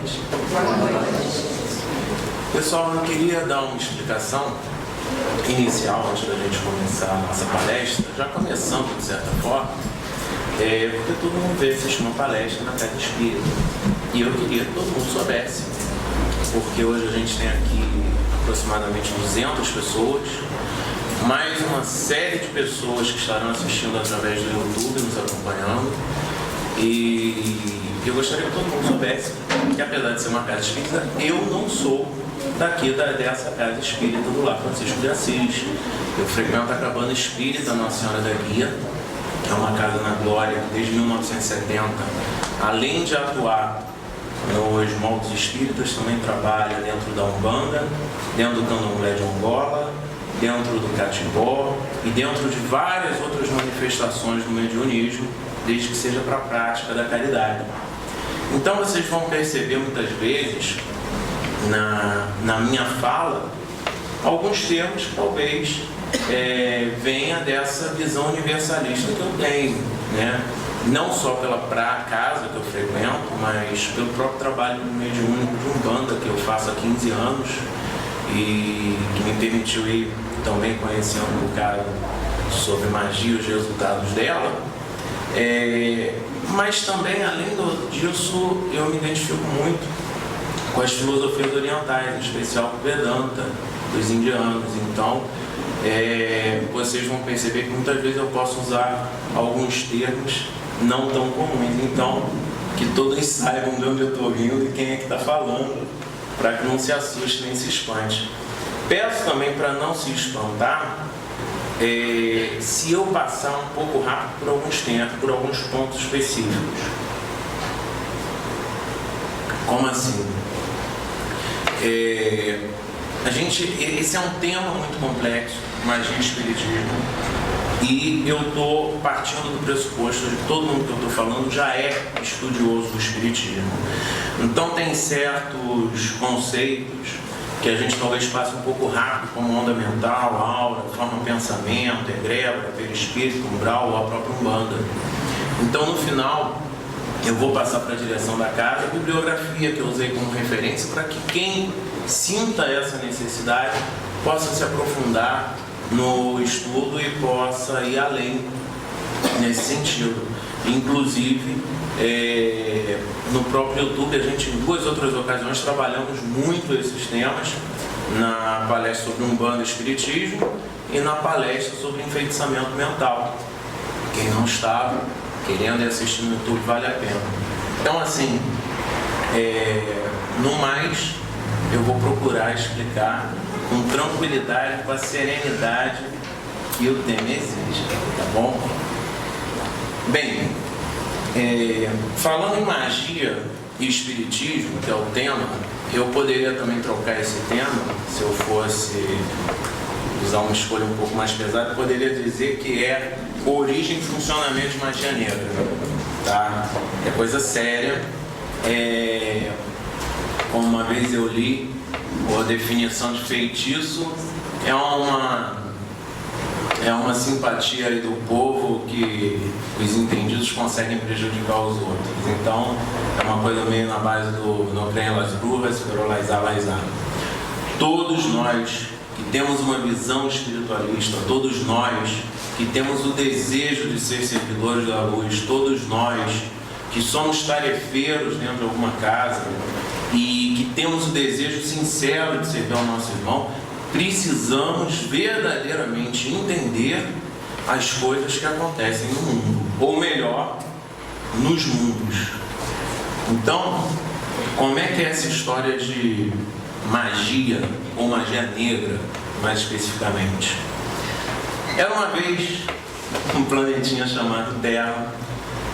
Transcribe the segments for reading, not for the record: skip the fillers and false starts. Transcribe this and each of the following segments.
noite. Boa noite. Pessoal, eu queria dar uma explicação inicial antes da gente começar a nossa palestra, já começando de certa forma, porque todo mundo veio assistir uma palestra na Casa Espírita e eu queria que todo mundo soubesse, porque hoje a gente tem aqui aproximadamente 200 pessoas, mais uma série de pessoas que estarão assistindo através do YouTube, nos acompanhando, e eu gostaria que todo mundo soubesse que, apesar de ser uma casa espírita, eu não sou daqui dessa casa espírita do Lar Francisco de Assis. Eu frequento a Cabana Espírita Nossa Senhora da Guia, que é uma casa na Glória desde 1970. Além de atuar nos moldes espíritas, também trabalha dentro da Umbanda, dentro do Candomblé de Angola, dentro do Catimbó e dentro de várias outras manifestações do mediunismo, desde que seja para a prática da caridade. Então vocês vão perceber muitas vezes na minha fala alguns termos que talvez venha dessa visão universalista que eu tenho, né? Não só pela casa que eu frequento, mas pelo próprio trabalho mediúnico de Umbanda que eu faço há 15 anos e que me permitiu ir também conhecendo um bocado sobre magia e os resultados dela. Mas também, além disso, eu me identifico muito com as filosofias orientais, em especial com o Vedanta, dos indianos. Então, vocês vão perceber que muitas vezes eu posso usar alguns termos não tão comuns. Então, que todos saibam de onde eu estou vindo e quem é que está falando, para que não se assuste nem se espante. Peço também para não se espantar, se eu passar um pouco rápido por alguns pontos específicos. Como assim? Esse é um tema muito complexo, magia e espiritismo, e eu estou partindo do pressuposto de que todo mundo que eu estou falando já é estudioso do espiritismo. Então tem certos conceitos que a gente talvez passe um pouco rápido, como onda mental, aura, forma de pensamento, egrégora, perispírito, umbral ou a própria Umbanda. Então no final eu vou passar para a direção da casa a bibliografia que eu usei como referência para que quem sinta essa necessidade possa se aprofundar no estudo e possa ir além nesse sentido. Inclusive, no próprio YouTube, a gente em 2 outras ocasiões trabalhamos muito esses temas, na palestra sobre Umbanda e Espiritismo e na palestra sobre enfeitiçamento mental. Quem não estava querendo ir assistir no YouTube, vale a pena. Então, assim, no mais, eu vou procurar explicar com tranquilidade, com a serenidade que o tema exige, tá bom? Bem, falando em magia e espiritismo, que é o tema, eu poderia também trocar esse tema, se eu fosse usar uma escolha um pouco mais pesada, eu poderia dizer que é origem e funcionamento de magia negra, tá? É coisa séria. Como uma vez eu li, a definição de feitiço é uma simpatia aí do povo que os entendidos conseguem prejudicar os outros. Então, é uma coisa meio na base do não creem las brujas, pero las alazar. Todos nós que temos uma visão espiritualista, todos nós que temos o desejo de ser servidores da luz, todos nós que somos tarefeiros dentro de alguma casa e que temos o desejo sincero de servir ao nosso irmão, precisamos verdadeiramente entender as coisas que acontecem no mundo, ou melhor, nos mundos. Então, como é que é essa história de magia, ou magia negra, mais especificamente? Era uma vez um planetinha chamado Terra,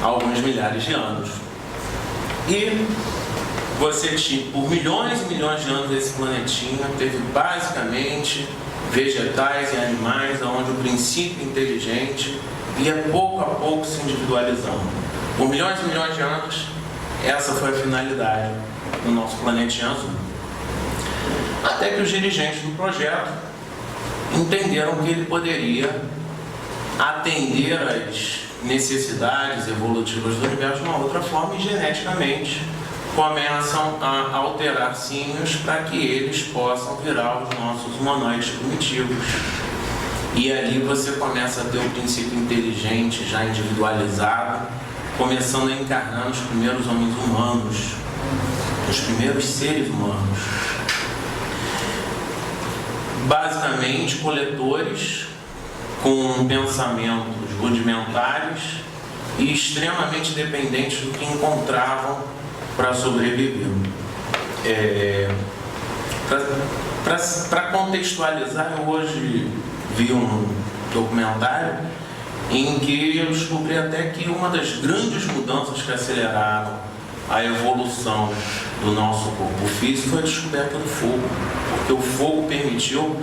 há alguns milhares de anos. E você tinha, por milhões e milhões de anos, esse planetinha teve basicamente vegetais e animais, onde o princípio inteligente ia pouco a pouco se individualizando. Por milhões e milhões de anos, essa foi a finalidade do nosso planetinha azul. Até que os dirigentes do projeto entenderam que ele poderia atender às necessidades evolutivas do universo de uma outra forma e geneticamente começam a alterar símios para que eles possam virar os nossos humanoides primitivos. E ali você começa a ter o princípio inteligente já individualizado, começando a encarnar os primeiros homens humanos, os primeiros seres humanos. Basicamente, coletores com pensamentos rudimentares e extremamente dependentes do que encontravam para sobreviver. Para contextualizar, eu hoje vi um documentário em que eu descobri até que uma das grandes mudanças que aceleraram a evolução do nosso corpo físico foi a descoberta do fogo, porque o fogo permitiu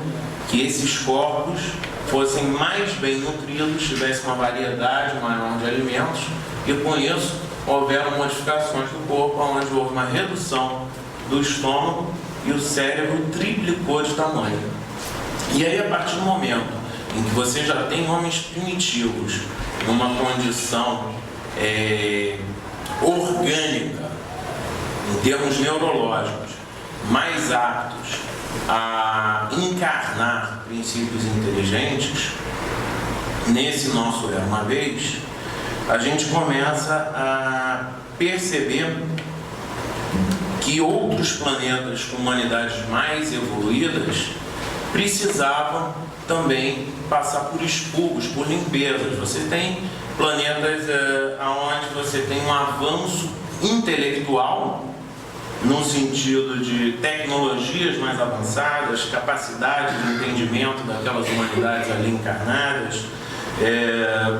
que esses corpos fossem mais bem nutridos, tivessem uma variedade maior de alimentos, e com isso houveram modificações do corpo, onde houve uma redução do estômago e o cérebro triplicou de tamanho. E aí, a partir do momento em que você já tem homens primitivos numa condição orgânica, em termos neurológicos, mais aptos a encarnar princípios inteligentes, nesse nosso Era Uma Vez, a gente começa a perceber que outros planetas com humanidades mais evoluídas precisavam também passar por expurgos, por limpezas. Você tem planetas onde você tem um avanço intelectual, no sentido de tecnologias mais avançadas, capacidade de entendimento daquelas humanidades ali encarnadas,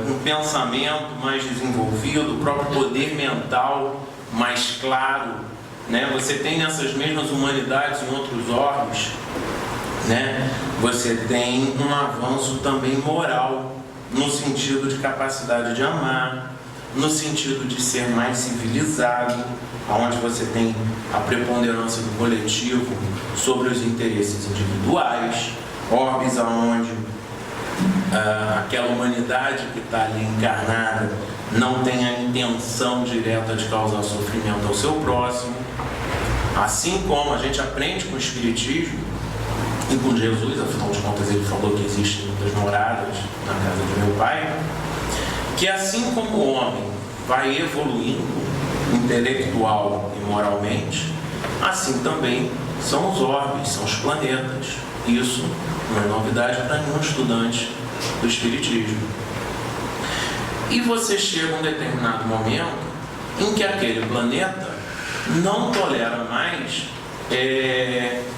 um pensamento mais desenvolvido, o próprio poder mental mais claro, né? Você tem nessas mesmas humanidades em outros orbes, né? Você tem um avanço também moral, no sentido de capacidade de amar, no sentido de ser mais civilizado, onde você tem a preponderância do coletivo sobre os interesses individuais, orbes onde aquela humanidade que está ali encarnada não tem a intenção direta de causar sofrimento ao seu próximo. Assim como a gente aprende com o Espiritismo e com Jesus, afinal de contas ele falou que existem muitas moradas na casa de meu pai, que assim como o homem vai evoluindo intelectual e moralmente, assim também são os orbes, são os planetas. Isso não é novidade para nenhum estudante do Espiritismo. E você chega a um determinado momento em que aquele planeta não tolera mais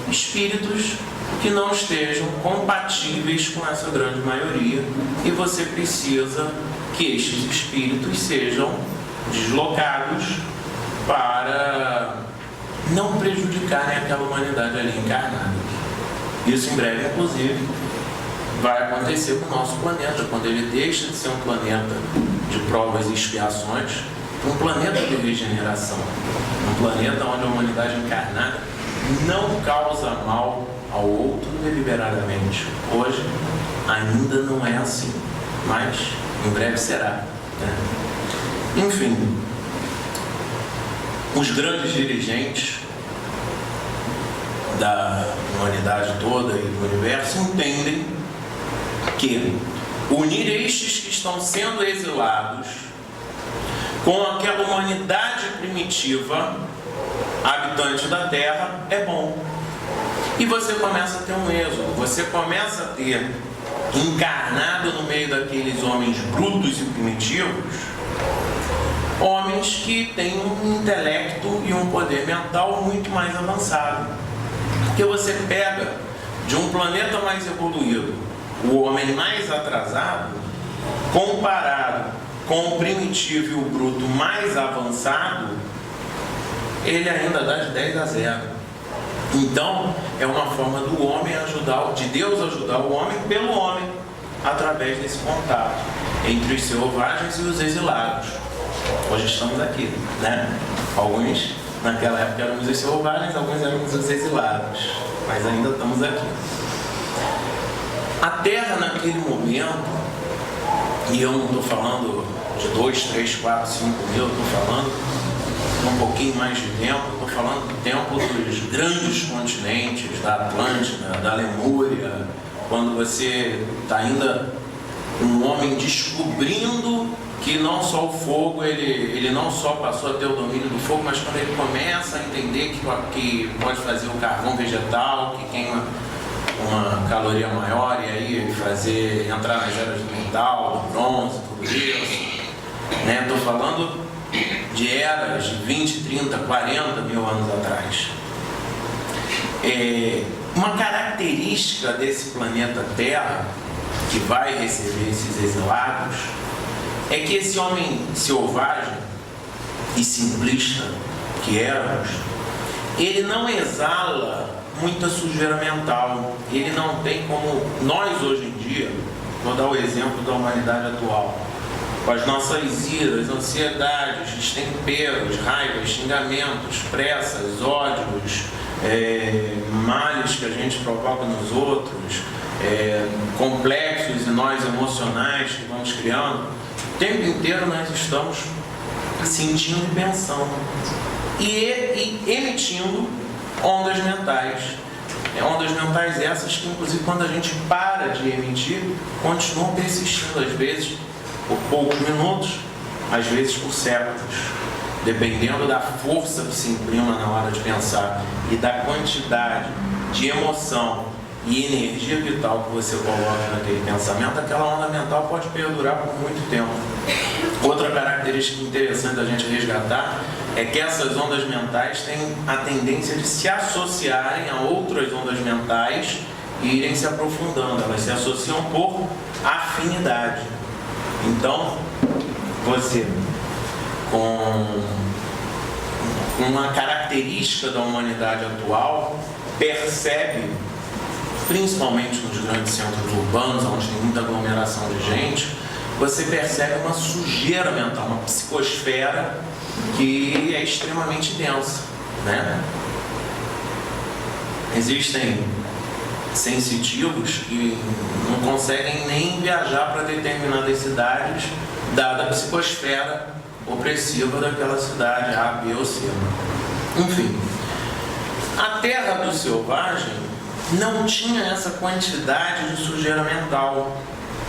espíritos que não estejam compatíveis com essa grande maioria, e você precisa que estes espíritos sejam deslocados para não prejudicarem aquela humanidade ali encarnada. Isso em breve, inclusive, vai acontecer com o nosso planeta, quando ele deixa de ser um planeta de provas e expiações, um planeta de regeneração, um planeta onde a humanidade encarnada não causa mal ao outro deliberadamente. Hoje ainda não é assim, mas em breve será, né? Enfim, os grandes dirigentes da humanidade toda e do universo entendem que unir estes que estão sendo exilados com aquela humanidade primitiva habitante da Terra é bom. E você começa a ter um êxodo, você começa a ter encarnado no meio daqueles homens brutos e primitivos, homens que têm um intelecto e um poder mental muito mais avançado. Porque você pega de um planeta mais evoluído o homem mais atrasado, comparado com o primitivo e o bruto mais avançado, ele ainda dá de 10 a 0. Então, é uma forma do homem ajudar, de Deus ajudar o homem pelo homem, através desse contato entre os selvagens e os exilados. Hoje estamos aqui, né? Alguns naquela época éramos os selvagens, alguns éramos os exilados, mas ainda estamos aqui. A Terra naquele momento, e eu não estou falando de 2, 3, 4, 5 mil, eu estou falando um pouquinho mais de tempo, estou falando do tempo dos grandes continentes, da Atlântida, da Lemúria, quando você está ainda um homem descobrindo que não só o fogo, ele não só passou a ter o domínio do fogo, mas quando ele começa a entender que pode fazer o carvão vegetal, que queima uma caloria maior, e aí ele entrar nas eras do metal, do bronze, tudo isso. Estou falando de eras de 20, 30, 40 mil anos atrás. Uma característica desse planeta Terra, que vai receber esses exilados, é que esse homem selvagem e simplista que éramos, ele não exala muita sujeira mental. Ele não tem como nós hoje em dia, vou dar o exemplo da humanidade atual, com as nossas iras, ansiedades, destemperos, raivas, xingamentos, pressas, ódios, males que a gente provoca nos outros, complexos e nós emocionais que vamos criando, o tempo inteiro nós estamos sentindo e pensando e emitindo ondas mentais. Ondas mentais essas que, inclusive, quando a gente para de emitir, continuam persistindo, às vezes por poucos minutos, às vezes por séculos, dependendo da força que se imprima na hora de pensar e da quantidade de emoção e energia vital que você coloca naquele pensamento. Aquela onda mental pode perdurar por muito tempo. Outra característica interessante da gente resgatar é que essas ondas mentais têm a tendência de se associarem a outras ondas mentais e irem se aprofundando. Elas se associam por afinidade. Então, você, com uma característica da humanidade atual, percebe, principalmente nos grandes centros urbanos, onde tem muita aglomeração de gente, você percebe uma sujeira mental, uma psicosfera que é extremamente densa, né? Existem sensitivos que não conseguem nem viajar para determinadas cidades, dada a psicosfera opressiva daquela cidade A, B ou C. Enfim, a terra do selvagem não tinha essa quantidade de sujeira mental,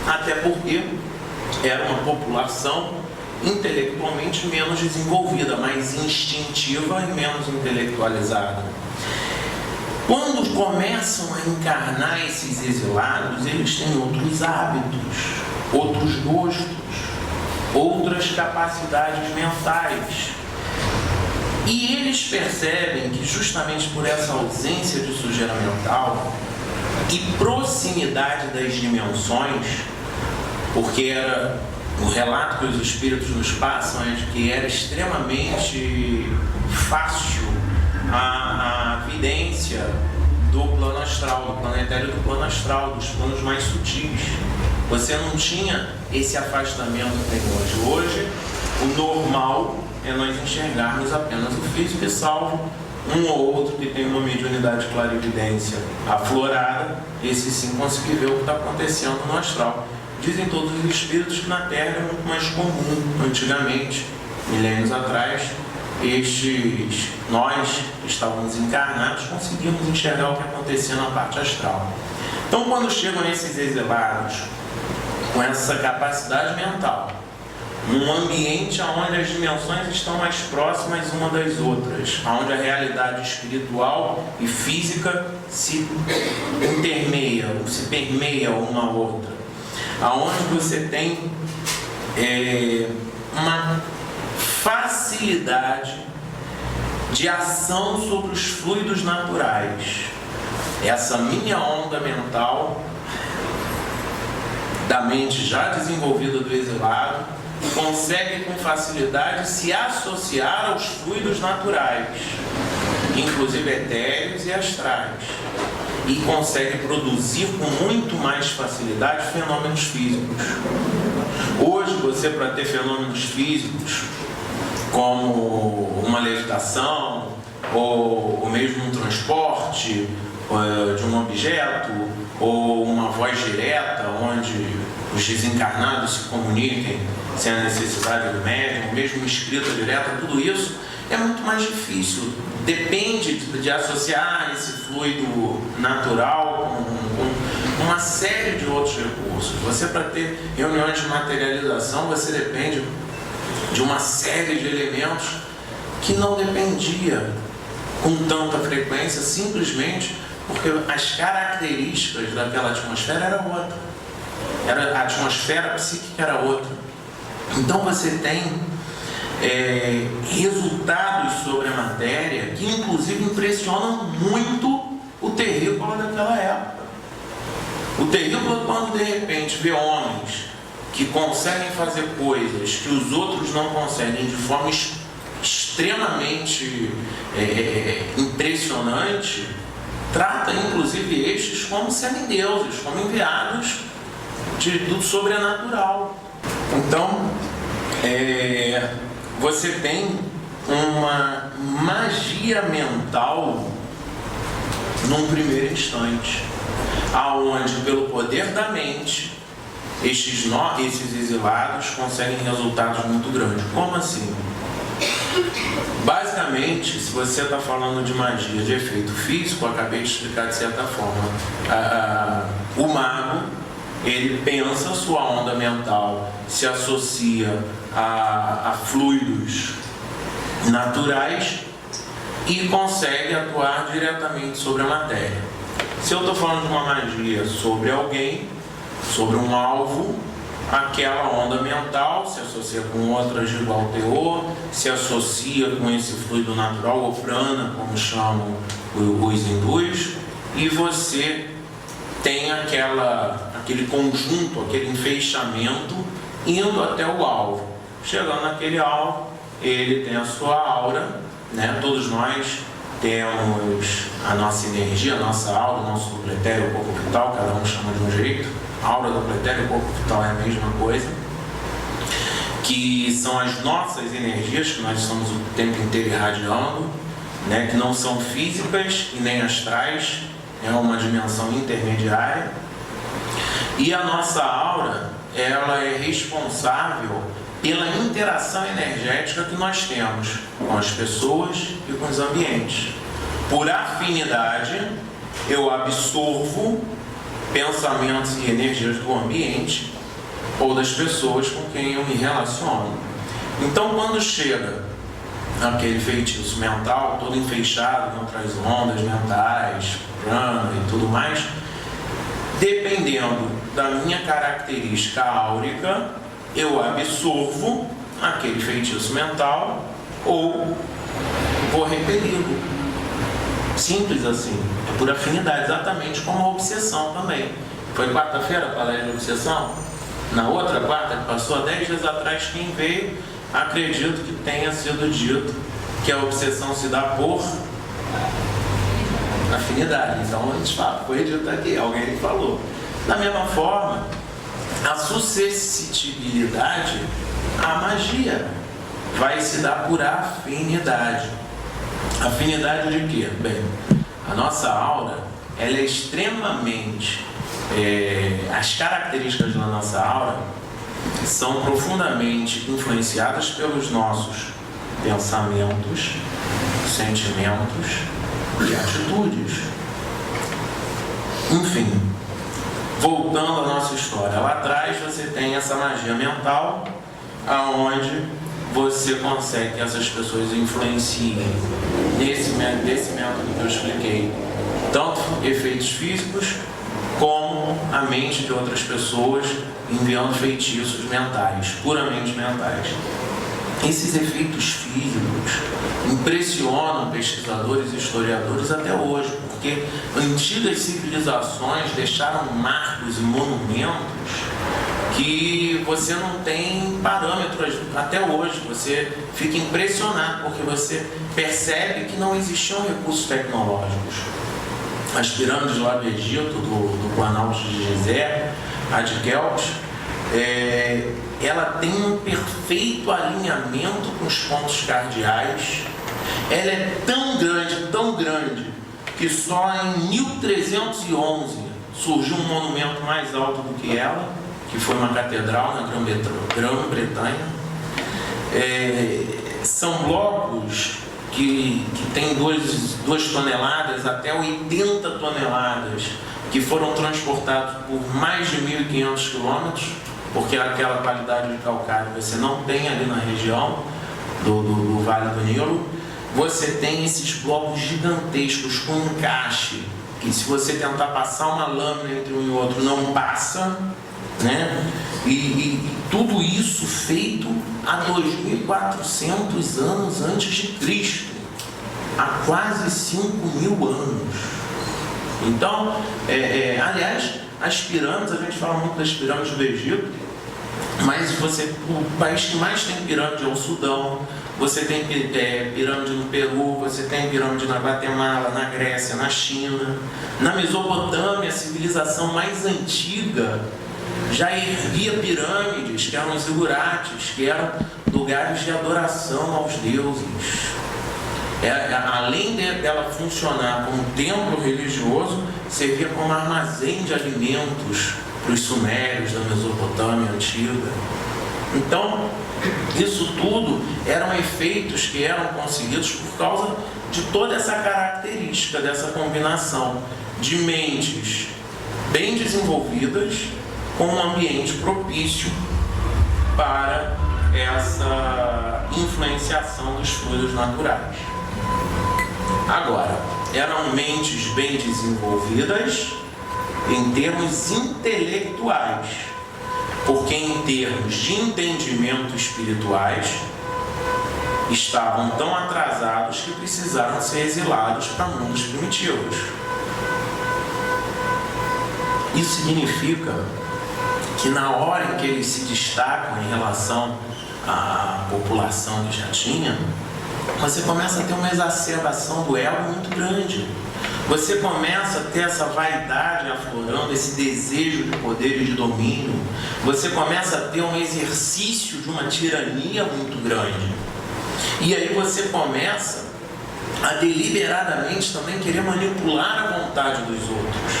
até porque era uma população intelectualmente menos desenvolvida, mais instintiva e menos intelectualizada. Quando começam a encarnar esses exilados, eles têm outros hábitos, outros gostos, outras capacidades mentais. E eles percebem que justamente por essa ausência de sujeira mental e proximidade das dimensões, porque era o relato que os espíritos nos passam é de que era extremamente fácil a vidência do plano astral, do planetário do plano astral, dos planos mais sutis. Você não tinha esse afastamento que tem hoje. Hoje, o normal é nós enxergarmos apenas o físico, e salvo um ou outro que tem uma mediunidade de clarividência aflorada, esse sim conseguir ver o que está acontecendo no astral. Dizem todos os espíritos que na Terra é muito mais comum. Antigamente, milênios atrás, nós que estávamos encarnados conseguimos enxergar o que acontecia na parte astral. Então, quando chegam esses exilados com essa capacidade mental, num ambiente onde as dimensões estão mais próximas uma das outras, onde a realidade espiritual e física se intermeiam, se permeiam uma a outra, aonde você tem uma facilidade de ação sobre os fluidos naturais. Essa minha onda mental, da mente já desenvolvida do exilado, consegue com facilidade se associar aos fluidos naturais, inclusive etéreos e astrais, e consegue produzir com muito mais facilidade fenômenos físicos. Hoje, você, para ter fenômenos físicos, como uma levitação, ou mesmo um transporte de um objeto, ou uma voz direta, onde os desencarnados se comuniquem sem a necessidade do médium, mesmo escrita direta, tudo isso é muito mais difícil. Depende de associar esse fluido natural com uma série de outros recursos. Você, para ter reuniões de materialização, você depende de uma série de elementos que não dependia com tanta frequência, simplesmente porque as características daquela atmosfera eram outra. A atmosfera psíquica era outra. Então você tem resultados sobre a matéria que inclusive impressionam muito o terrícola daquela época. O terrícola, quando de repente vê homens que conseguem fazer coisas que os outros não conseguem de forma extremamente impressionante, trata inclusive estes como semideuses, como enviados do sobrenatural. Então, você tem uma magia mental num primeiro instante, aonde pelo poder da mente esses exilados conseguem resultados muito grandes. Como assim? Basicamente, se você está falando de magia de efeito físico, eu acabei de explicar de certa forma, o mago, ele pensa a sua onda mental, se associa a fluidos naturais e consegue atuar diretamente sobre a matéria. Se eu estou falando de uma magia sobre alguém, sobre um alvo, aquela onda mental se associa com outras de igual teor, se associa com esse fluido natural, ou prana, como chamam os hindus, e você tem aquele conjunto, aquele enfeixamento indo até o alvo. Chegando naquele alvo, ele tem a sua aura, né? Todos nós temos a nossa energia, a nossa aura, o nosso dupletério, o corpo vital, cada um chama de um jeito. A aura, dupletério e o corpo vital é a mesma coisa, que são as nossas energias que nós estamos o tempo inteiro irradiando, né? Que não são físicas e nem astrais, é uma dimensão intermediária. E a nossa aura, ela é responsável pela interação energética que nós temos com as pessoas e com os ambientes. Por afinidade, eu absorvo pensamentos e energias do ambiente ou das pessoas com quem eu me relaciono. Então, quando chega aquele feitiço mental, todo enfeixado com outras ondas mentais, prana e tudo mais, dependendo da minha característica áurica, eu absorvo aquele feitiço mental ou vou repeli-lo. Simples assim, é por afinidade, exatamente como a obsessão também. Foi quarta-feira a palestra de obsessão? Na outra quarta, que passou há 10 dias atrás, quem veio, acredito que tenha sido dito que a obsessão se dá por afinidade. Então, a gente fala, foi dito aqui, alguém falou. Da mesma forma, a suscetibilidade à magia vai se dar por afinidade. Afinidade de quê? Bem, a nossa aura, ela é extremamente... as características da nossa aura são profundamente influenciadas pelos nossos pensamentos, sentimentos e atitudes. Enfim, voltando à nossa história, lá atrás você tem essa magia mental, aonde você consegue que essas pessoas influenciem desse método que eu expliquei, tanto efeitos físicos como a mente de outras pessoas, enviando feitiços mentais, puramente mentais. Esses efeitos físicos impressionam pesquisadores e historiadores até hoje, porque antigas civilizações deixaram marcos e monumentos que você não tem parâmetros até hoje. Você fica impressionado porque você percebe que não existiam recursos tecnológicos. As pirâmides lá do Egito, do Planalto de Gizé, a de Kelps, ela tem um perfeito alinhamento com os pontos cardeais. Ela é tão grande, que só em 1311 surgiu um monumento mais alto do que ela, que foi uma catedral na Grã-Bretanha. São blocos que tem 2 toneladas até 80 toneladas, que foram transportados por mais de 1.500 quilômetros, porque aquela qualidade de calcário você não tem ali na região do Vale do Nilo. Você tem esses blocos gigantescos com encaixe, que se você tentar passar uma lâmina entre um e outro, não passa, né? E tudo isso feito há 2.400 anos antes de Cristo, há quase 5.000 anos. Então, aliás, as pirâmides, a gente fala muito das pirâmides do Egito, mas o país que mais tem pirâmide é o Sudão. Você tem pirâmide no Peru, você tem pirâmide na Guatemala, na Grécia, na China. Na Mesopotâmia, a civilização mais antiga já erguia pirâmides, que eram os zigurates, que eram lugares de adoração aos deuses. Além dela funcionar como templo religioso, servia como armazém de alimentos para os sumérios da Mesopotâmia antiga. Então, isso tudo eram efeitos que eram conseguidos por causa de toda essa característica, dessa combinação de mentes bem desenvolvidas com um ambiente propício para essa influenciação dos fluidos naturais. Agora, eram mentes bem desenvolvidas em termos intelectuais, porque em termos de entendimento espirituais estavam tão atrasados que precisaram ser exilados para mundos primitivos. Isso significa que na hora em que eles se destacam em relação à população que já tinha, você começa a ter uma exacerbação do ego muito grande. Você começa a ter essa vaidade aflorando, esse desejo de poder e de domínio. Você começa a ter um exercício de uma tirania muito grande. E aí você começa a deliberadamente também querer manipular a vontade dos outros.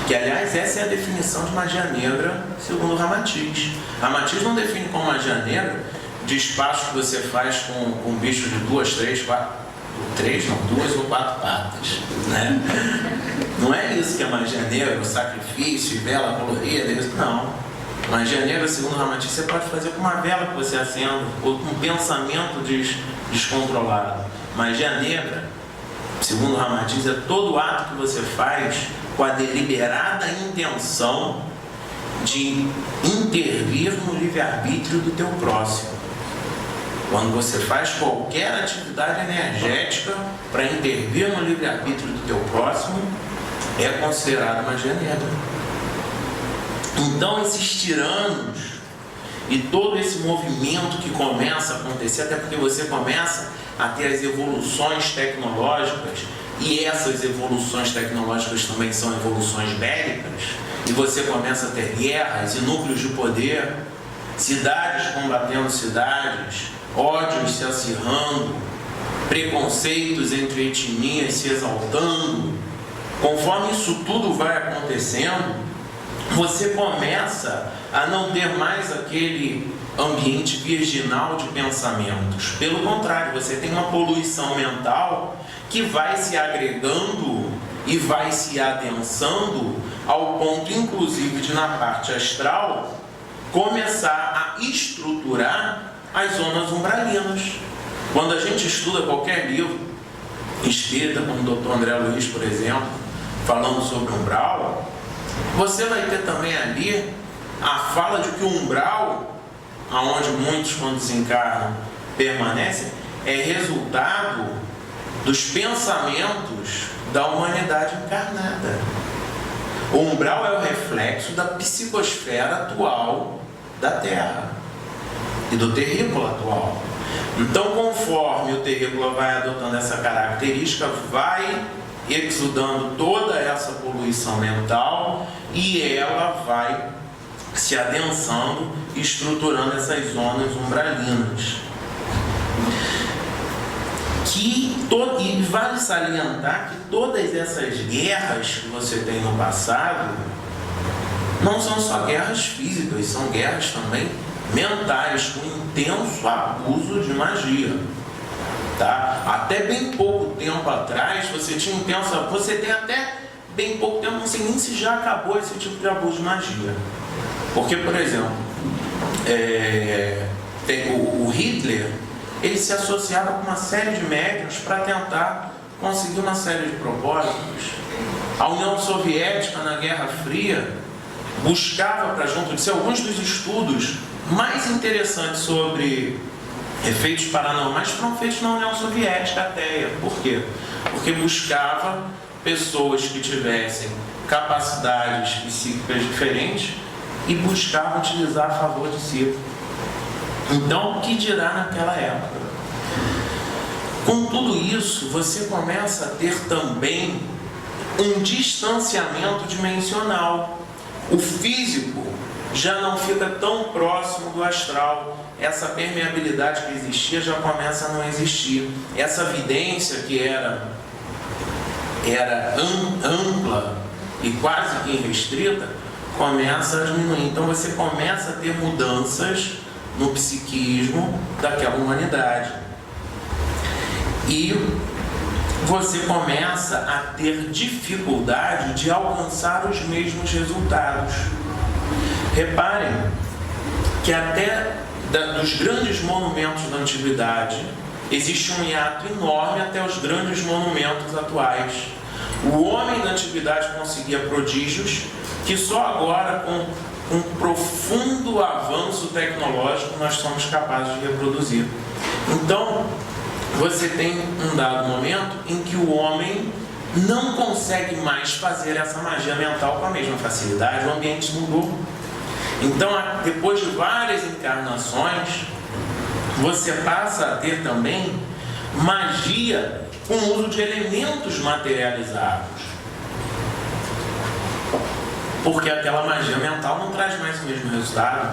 Que, aliás, essa é a definição de magia negra, segundo Ramatiz. Ramatiz não define como magia negra despacho que você faz com bichos de 2, 3, 4, 3 não, 2 ou 4 patas, né? Não é isso que é magia negra, o sacrifício e vela colorida, não. Magia negra, segundo Ramatiz, você pode fazer com uma vela que você acenda, ou com um pensamento descontrolado. Magia negra, segundo Ramatiz, é todo ato que você faz com a deliberada intenção de intervir no livre-arbítrio do teu próximo. Quando você faz qualquer atividade energética para intervir no livre-arbítrio do teu próximo, é considerado magia negra. Então, esses tiranos e todo esse movimento que começa a acontecer, até porque você começa a ter as evoluções tecnológicas, e essas evoluções tecnológicas também são evoluções bélicas, e você começa a ter guerras e núcleos de poder, cidades combatendo cidades, ódios se acirrando, preconceitos entre etnias se exaltando. Conforme isso tudo vai acontecendo, você começa a não ter mais aquele ambiente virginal de pensamentos. Pelo contrário, você tem uma poluição mental que vai se agregando e vai se adensando ao ponto, inclusive, de na parte astral começar a estruturar as zonas umbralinas. Quando a gente estuda qualquer livro espírita, como o Dr. André Luiz, por exemplo, falando sobre umbral, você vai ter também ali a fala de que o umbral, aonde muitos, quando desencarnam, permanecem, é resultado dos pensamentos da humanidade encarnada. O umbral é o reflexo da psicosfera atual da Terra e do terrícola atual. Então, conforme o terrícola vai adotando essa característica, vai exudando toda essa poluição mental e ela vai se adensando e estruturando essas zonas umbralinas. E vale salientar que todas essas guerras que você tem no passado não são só guerras físicas, são guerras também mentais, com intenso abuso de magia. Tá? Até bem pouco tempo atrás, você tem até bem pouco tempo, não sei nem se já acabou esse tipo de abuso de magia. Porque, por exemplo, o Hitler, ele se associava com uma série de médiuns para tentar conseguir uma série de propósitos. A União Soviética, na Guerra Fria, buscava, para junto de si, alguns dos estudos mais interessantes sobre efeitos paranormais foram feitos na União Soviética até. Por quê? Porque buscava pessoas que tivessem capacidades psíquicas diferentes e buscava utilizar a favor de si. Então, o que dirá naquela época? Com tudo isso, você começa a ter também um distanciamento dimensional. O físico já não fica tão próximo do astral. Essa permeabilidade que existia já começa a não existir. Essa vidência que era ampla e quase que irrestrita, começa a diminuir. Então você começa a ter mudanças no psiquismo daquela humanidade. E você começa a ter dificuldade de alcançar os mesmos resultados. Reparem que até dos grandes monumentos da antiguidade existe um hiato enorme até os grandes monumentos atuais. O homem na antiguidade conseguia prodígios que só agora, com um profundo avanço tecnológico, nós somos capazes de reproduzir. Então, você tem um dado momento em que o homem não consegue mais fazer essa magia mental com a mesma facilidade, o ambiente mudou. Então, depois de várias encarnações, você passa a ter também magia com o uso de elementos materializados. Porque aquela magia mental não traz mais o mesmo resultado.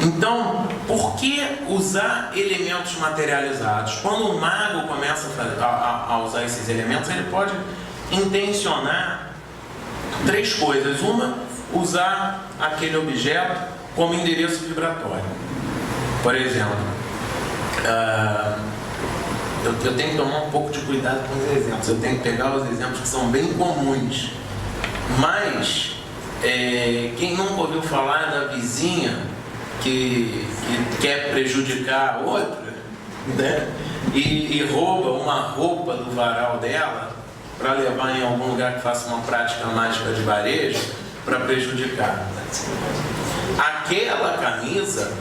Então, por que usar elementos materializados? Quando o mago começa a usar esses elementos, ele pode intencionar três coisas. Uma, usar aquele objeto como endereço vibratório. Por exemplo, eu tenho que tomar um pouco de cuidado com os exemplos. Eu tenho que pegar os exemplos que são bem comuns. Mas, quem nunca ouviu falar da vizinha que quer prejudicar a outra, né? E rouba uma roupa do varal dela para levar em algum lugar que faça uma prática mágica de varejo para prejudicar. Aquela camisa,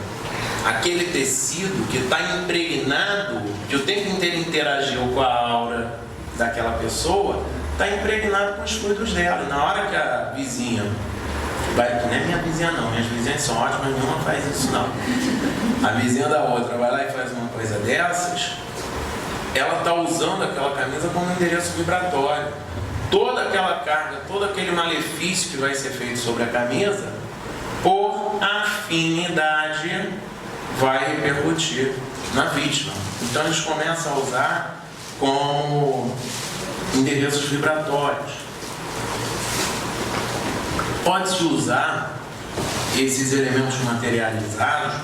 aquele tecido que está impregnado, que o tempo inteiro interagiu com a aura daquela pessoa, está impregnado com os fluidos dela. E na hora que a vizinha vai, não é minha vizinha não, minhas vizinhas são ótimas, nenhuma faz isso não. A vizinha da outra vai lá e faz uma coisa dessas, ela está usando aquela camisa como endereço vibratório. Toda aquela carga, todo aquele malefício que vai ser feito sobre a camisa, por afinidade, vai repercutir na vítima. Então eles começam a usar como endereços vibratórios. Pode-se usar esses elementos materializados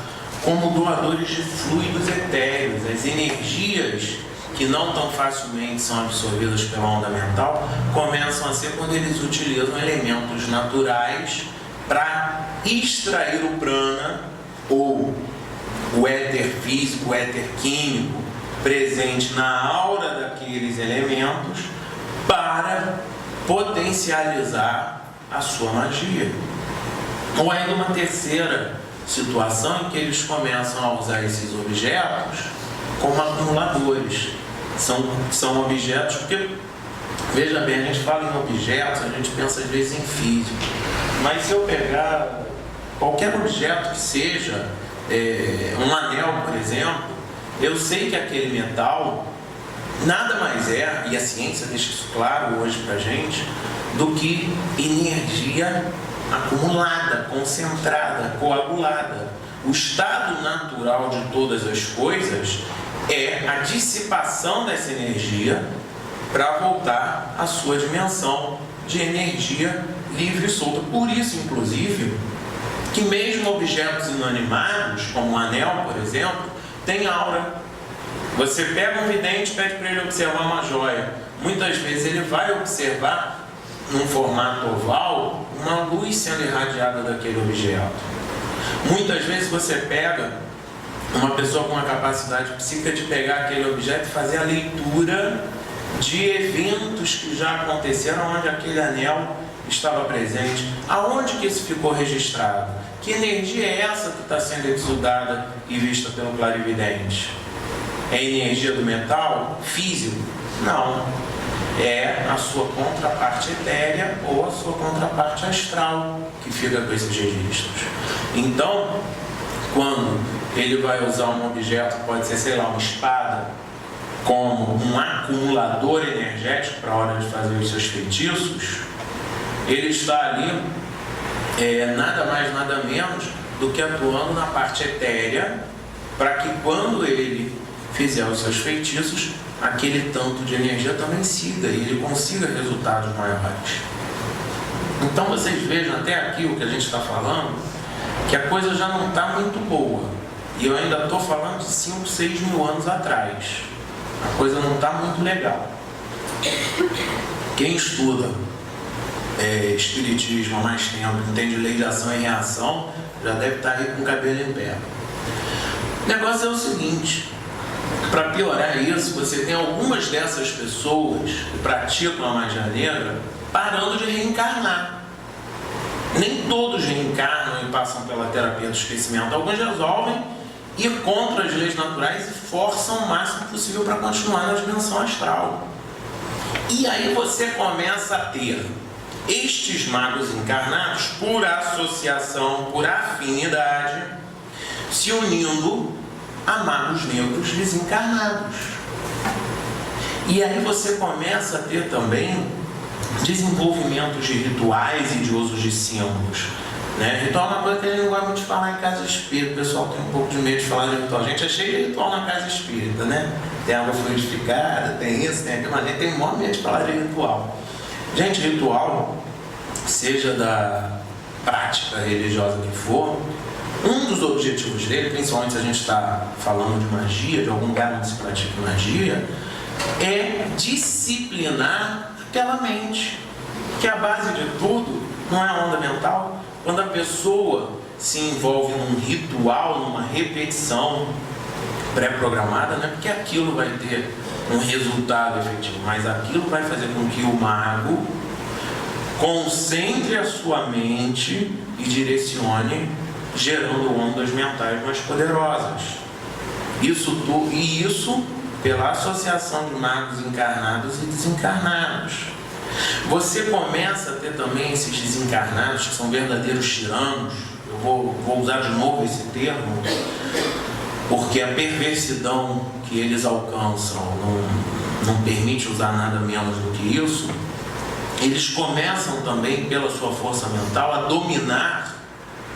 como doadores de fluidos etéreos. As energias que não tão facilmente são absorvidas pela onda mental começam a ser quando eles utilizam elementos naturais para extrair o prana, ou o éter físico, o éter químico presente na aura daqueles elementos, para potencializar a sua magia. Ou ainda uma terceira situação em que eles começam a usar esses objetos como acumuladores. São objetos, porque, veja bem, a gente fala em objetos, a gente pensa às vezes em físico, mas se eu pegar qualquer objeto que seja, um anel, por exemplo, eu sei que aquele metal nada mais é, e a ciência deixa isso claro hoje pra gente, do que energia acumulada, concentrada, coagulada. O estado natural de todas as coisas é a dissipação dessa energia para voltar à sua dimensão de energia livre e solta. Por isso, inclusive, que mesmo objetos inanimados, como um anel, por exemplo, tem aura. Você pega um vidente e pede para ele observar uma joia. Muitas vezes ele vai observar, num formato oval, uma luz sendo irradiada daquele objeto. Muitas vezes você pega uma pessoa com uma capacidade psíquica de pegar aquele objeto e fazer a leitura de eventos que já aconteceram onde aquele anel estava presente. Aonde que isso ficou registrado? Que energia é essa que está sendo exudada e vista pelo clarividente? É energia do metal físico? Não. É a sua contraparte etérea ou a sua contraparte astral que fica com esses registros. Então, quando ele vai usar um objeto, pode ser, sei lá, uma espada, como um acumulador energético para a hora de fazer os seus feitiços, ele está ali nada mais, nada menos do que atuando na parte etérea, para que quando ele fizer os seus feitiços, aquele tanto de energia também siga e ele consiga resultados maiores. Então vocês vejam até aqui o que a gente está falando, que a coisa já não está muito boa. E eu ainda estou falando de 5, 6 mil anos atrás. A coisa não está muito legal. Quem estuda espiritismo há mais tempo, entende lei de ação e reação, já deve estar aí com o cabelo em pé. O negócio é o seguinte: para piorar isso, você tem algumas dessas pessoas que praticam a magia negra parando de reencarnar. Nem todos reencarnam e passam pela terapia do esquecimento. Alguns resolvem ir contra as leis naturais e forçam o máximo possível para continuar na dimensão astral. E aí você começa a ter estes magos encarnados, por associação, por afinidade, se unindo a magos negros desencarnados. E aí você começa a ter também desenvolvimentos de rituais e de usos de símbolos. Ritual é uma coisa que a gente não gosta muito de falar em casa espírita. O pessoal tem um pouco de medo de falar de ritual. A gente é cheio de ritual na casa espírita, né? Tem água fluidificada, tem isso, tem aquilo, mas a gente tem um monte de medo de falar de ritual. Gente, ritual, seja da prática religiosa que for, um dos objetivos dele, principalmente se a gente está falando de magia, de algum lugar onde se pratica magia, é disciplinar aquela mente. Que a base de tudo não é a onda mental. Quando a pessoa se envolve num ritual, numa repetição pré-programada, não é porque aquilo vai ter um resultado efetivo, mas aquilo vai fazer com que o mago concentre a sua mente e direcione, gerando ondas mentais mais poderosas. Isso pela associação de magos encarnados e desencarnados. Você começa a ter também esses desencarnados que são verdadeiros tiranos. Eu vou usar de novo esse termo, porque a perversidão que eles alcançam não permite usar nada menos do que isso. Eles começam também, pela sua força mental, a dominar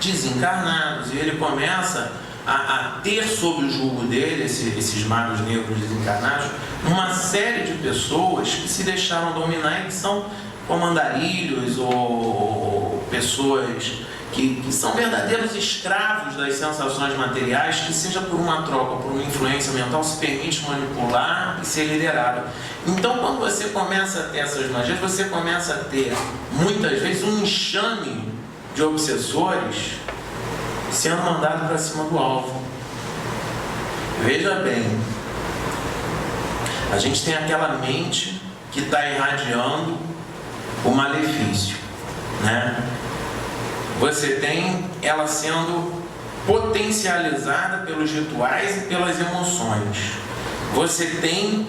desencarnados. E ele começa a ter sob o jugo dele, esses magos negros desencarnados, uma série de pessoas que se deixaram dominar e que são comandarilhos ou pessoas que são verdadeiros escravos das sensações materiais, que seja por uma troca, por uma influência mental, se permite manipular e ser liderado. Então, quando você começa a ter essas magias, você começa a ter, muitas vezes, um enxame de obsessores sendo mandado para cima do alvo. Veja bem, a gente tem aquela mente que está irradiando o malefício, né? Você tem ela sendo potencializada pelos rituais e pelas emoções. Você tem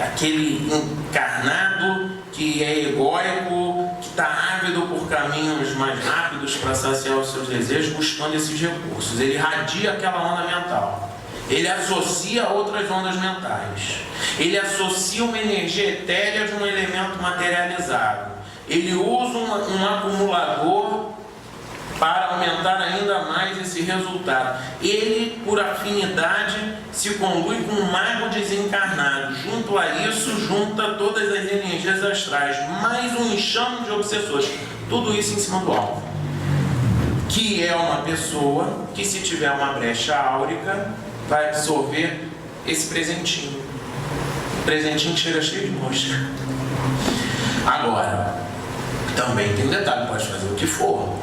aquele encarnado que é egóico, que está ávido por caminhos mais rápidos para saciar os seus desejos, buscando esses recursos. Ele irradia aquela onda mental. Ele associa outras ondas mentais. Ele associa uma energia etérea de um elemento materializado. Ele usa um acumulador para aumentar ainda mais esse resultado. Ele, por afinidade, se conlui com um mago desencarnado. Junto a isso, junta todas as energias astrais, mais um enxame de obsessores. Tudo isso em cima do alvo. Que é uma pessoa que, se tiver uma brecha áurica, vai absorver esse presentinho. O presentinho chega cheio de mosca. Agora, também tem um detalhe, pode fazer o que for.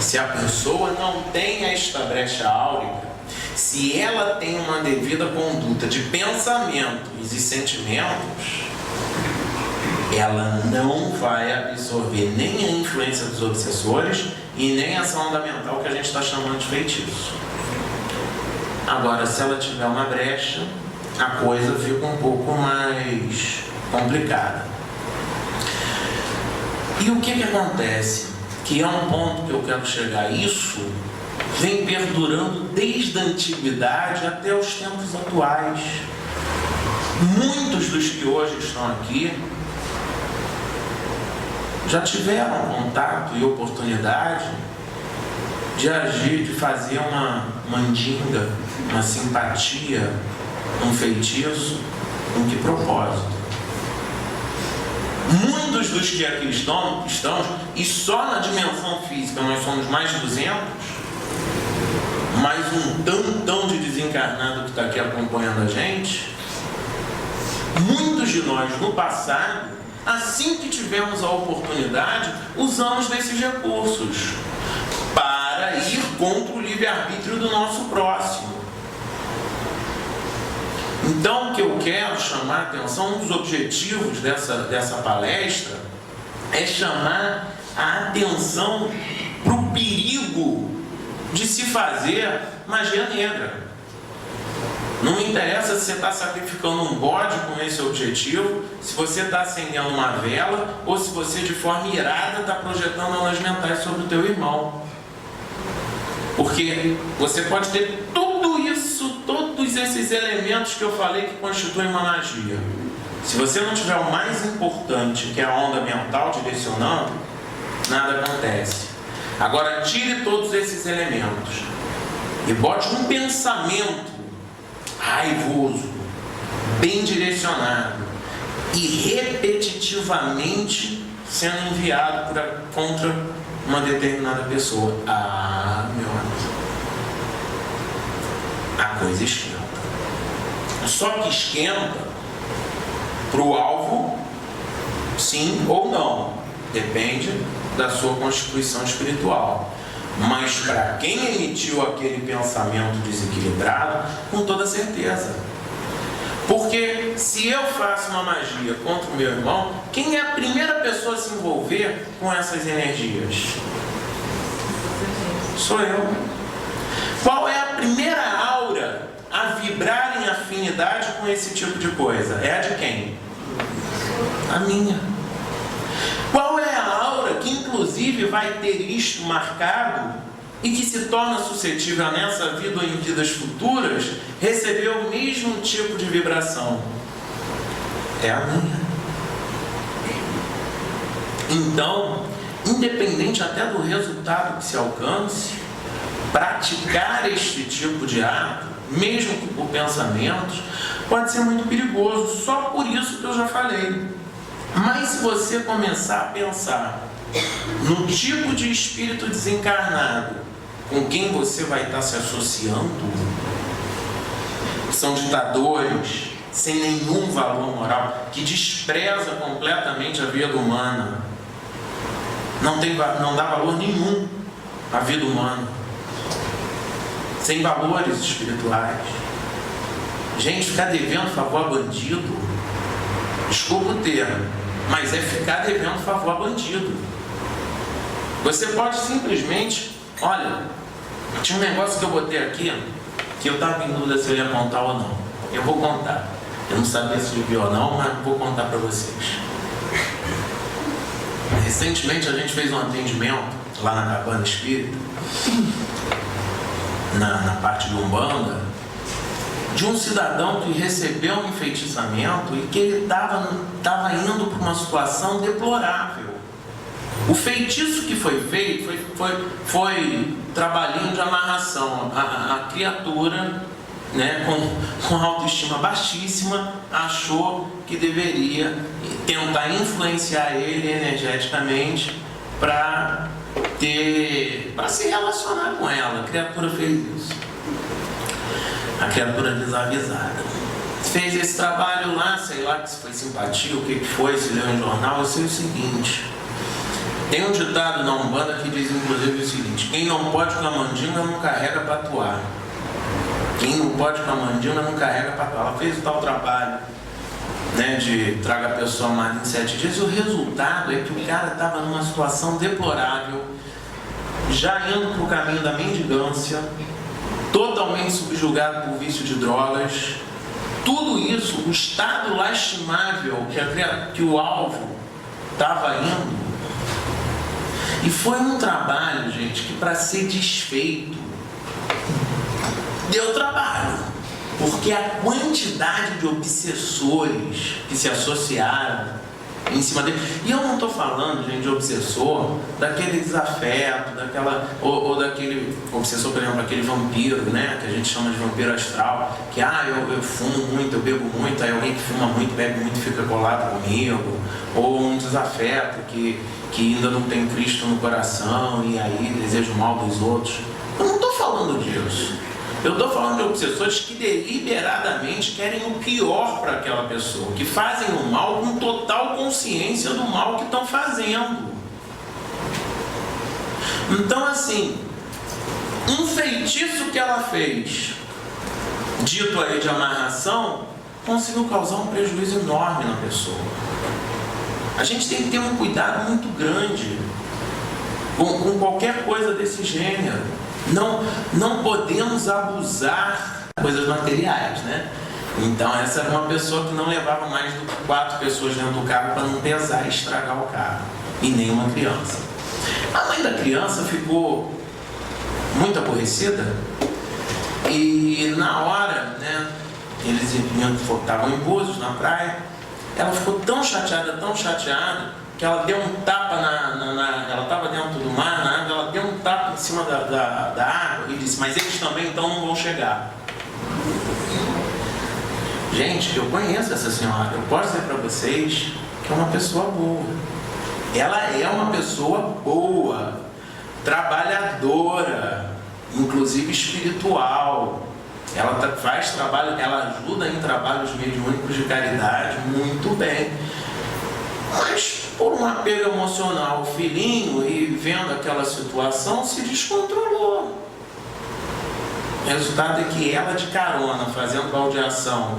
Se a pessoa não tem esta brecha áurica, se ela tem uma devida conduta de pensamentos e sentimentos, ela não vai absorver nem a influência dos obsessores e nem essa onda mental que a gente está chamando de feitiço. Agora, se ela tiver uma brecha, a coisa fica um pouco mais complicada. E o que acontece? Que é um ponto que eu quero chegar. Isso vem perdurando desde a antiguidade até os tempos atuais. Muitos dos que hoje estão aqui já tiveram contato e oportunidade de agir, de fazer uma mandinga, uma simpatia, um feitiço. Com que propósito? Muitos dos que aqui estão, e só na dimensão física nós somos mais de 200, mais um tantão de desencarnado que está aqui acompanhando a gente. Muitos de nós no passado, assim que tivemos a oportunidade, usamos desses recursos para ir contra o livre-arbítrio do nosso próximo. Então, o que eu quero chamar a atenção, um dos objetivos dessa palestra, é chamar a atenção para o perigo de se fazer magia negra. Não interessa se você está sacrificando um bode com esse objetivo, se você está acendendo uma vela, ou se você de forma irada está projetando aulas mentais sobre o teu irmão. Porque você pode ter tudo isso, todos esses elementos que eu falei que constituem uma magia. Se você não tiver o mais importante, que é a onda mental direcionando, nada acontece. Agora tire todos esses elementos e bote um pensamento raivoso, bem direcionado e repetitivamente sendo enviado contra uma determinada pessoa. Meu amigo, a coisa esquenta. Só que esquenta para o alvo, sim ou não, depende da sua constituição espiritual. Mas para quem emitiu aquele pensamento desequilibrado, com toda certeza. Porque se eu faço uma magia contra o meu irmão, quem é a primeira pessoa a se envolver com essas energias? Sou eu. Qual é a primeira aura a vibrar em afinidade com esse tipo de coisa? É a de quem? A minha. Qual é a aura que inclusive vai ter isto marcado e que se torna suscetível nessa vida ou em vidas futuras receber o mesmo tipo de vibração? É a minha. Então, independente até do resultado que se alcance, praticar este tipo de ato, mesmo por pensamentos, pode ser muito perigoso, só por isso que eu já falei. Mas se você começar a pensar no tipo de espírito desencarnado com quem você vai estar se associando, são ditadores sem nenhum valor moral, que despreza completamente a vida humana, não dá valor nenhum à vida humana, sem valores espirituais. Gente, ficar devendo favor a bandido, desculpa o termo, mas é ficar devendo favor a bandido. Você pode simplesmente, olha, tinha um negócio que eu botei aqui, que eu estava em dúvida se eu ia contar ou não. Eu vou contar. Eu não sabia se devia ou não, mas vou contar para vocês. Recentemente a gente fez um atendimento lá na Cabana Espírita, na parte de Umbanda, de um cidadão que recebeu um enfeitiçamento e que ele estava indo para uma situação deplorável. O feitiço que foi feito foi trabalhinho de amarração. A criatura, né, com autoestima baixíssima, achou que deveria tentar influenciar ele energeticamente para se relacionar com ela. A criatura fez isso. A criatura desavisada. fez esse trabalho lá, sei lá se foi simpatia, o que foi, se leu em jornal. Eu sei o seguinte: tem um ditado na Umbanda que diz inclusive o seguinte: quem não pode com a mandinga não carrega patuá. Quem não pode com a mandinga não carrega patuá. Ela fez o tal trabalho, né, de traga a pessoa amada em 7 dias, e o resultado é que o cara estava numa situação deplorável, já indo para o caminho da mendigância, totalmente subjugado por vício de drogas. Tudo isso, o estado lastimável que o alvo estava indo. E foi um trabalho, gente, que para ser desfeito deu trabalho, porque a quantidade de obsessores que se associaram em cima dele. E eu não estou falando, gente, de obsessor daquele desafeto, ou daquele obsessor, por exemplo, aquele vampiro, né, que a gente chama de vampiro astral, que eu fumo muito, eu bebo muito, aí alguém que fuma muito, bebe muito fica colado comigo, ou um desafeto que ainda não tem Cristo no coração e aí deseja o mal dos outros. Eu não estou falando disso. Eu estou falando de obsessores que deliberadamente querem o pior para aquela pessoa, que fazem o mal com total consciência do mal que estão fazendo. Então, assim, um feitiço que ela fez, dito aí de amarração, conseguiu causar um prejuízo enorme na pessoa. A gente tem que ter um cuidado muito grande com qualquer coisa desse gênero. Não podemos abusar de coisas materiais, né? Então essa era uma pessoa que não levava mais do que 4 pessoas dentro do carro para não pesar e estragar o carro, e nem uma criança. A mãe da criança ficou muito aborrecida e na hora, né, eles estavam em Búzios, na praia, ela ficou tão chateada, que ela deu um tapa ela estava dentro do mar, na água, ela deu um tapa em cima da água e disse: mas eles também então não vão chegar. Gente, eu conheço essa senhora, eu posso dizer para vocês que é uma pessoa boa. Ela é uma pessoa boa, trabalhadora, inclusive espiritual. Ela faz trabalho, ela ajuda em trabalhos mediúnicos de caridade muito bem. Mas por um apego emocional, o filhinho, e vendo aquela situação, se descontrolou. O resultado é que ela de carona, fazendo baldeação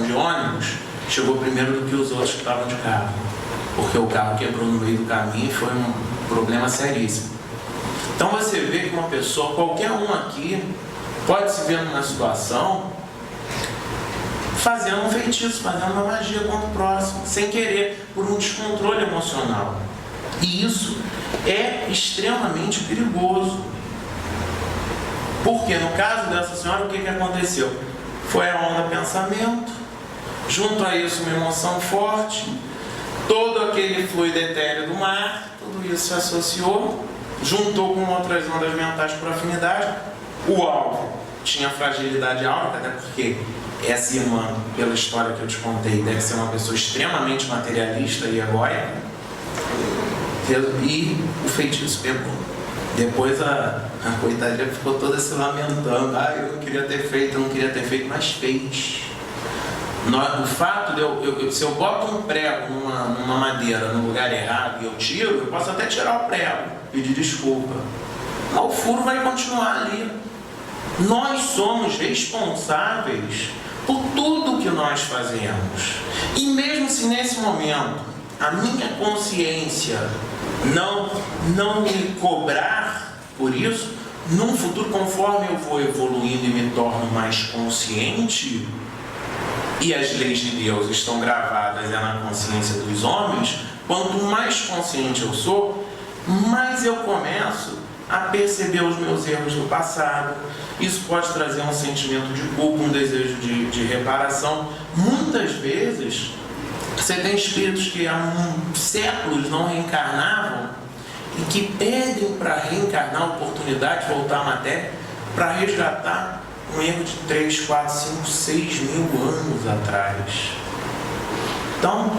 de ônibus, chegou primeiro do que os outros que estavam de carro. Porque o carro quebrou no meio do caminho e foi um problema seríssimo. Então você vê que uma pessoa, qualquer um aqui, pode se ver numa situação fazendo um feitiço, fazendo uma magia contra o próximo, sem querer, por um descontrole emocional. E isso é extremamente perigoso. Porque no caso dessa senhora, o que aconteceu? Foi a onda pensamento, junto a isso uma emoção forte, todo aquele fluido etéreo do mar, tudo isso se associou, juntou com outras ondas mentais por afinidade. O alvo tinha fragilidade áurica, até porque essa irmã, pela história que eu te contei, deve ser uma pessoa extremamente materialista e egóica, e o feitiço pegou. Depois a coitadinha ficou toda se lamentando: eu não queria ter feito, mas fez. O fato de se eu boto um prego numa madeira no lugar errado e eu tiro, eu posso até tirar o prego, pedir desculpa, mas o furo vai continuar ali. Nós somos responsáveis por tudo que nós fazemos. E mesmo se nesse momento a minha consciência não me cobrar por isso, num futuro, conforme eu vou evoluindo e me torno mais consciente, e as leis de Deus estão gravadas na consciência dos homens, quanto mais consciente eu sou, mais eu começo a perceber os meus erros do passado. Isso pode trazer um sentimento de culpa, um desejo de reparação. Muitas vezes você tem espíritos que há séculos não reencarnavam e que pedem para reencarnar a oportunidade de voltar à matéria para resgatar um erro de 3, 4, 5, 6 mil anos atrás. Então,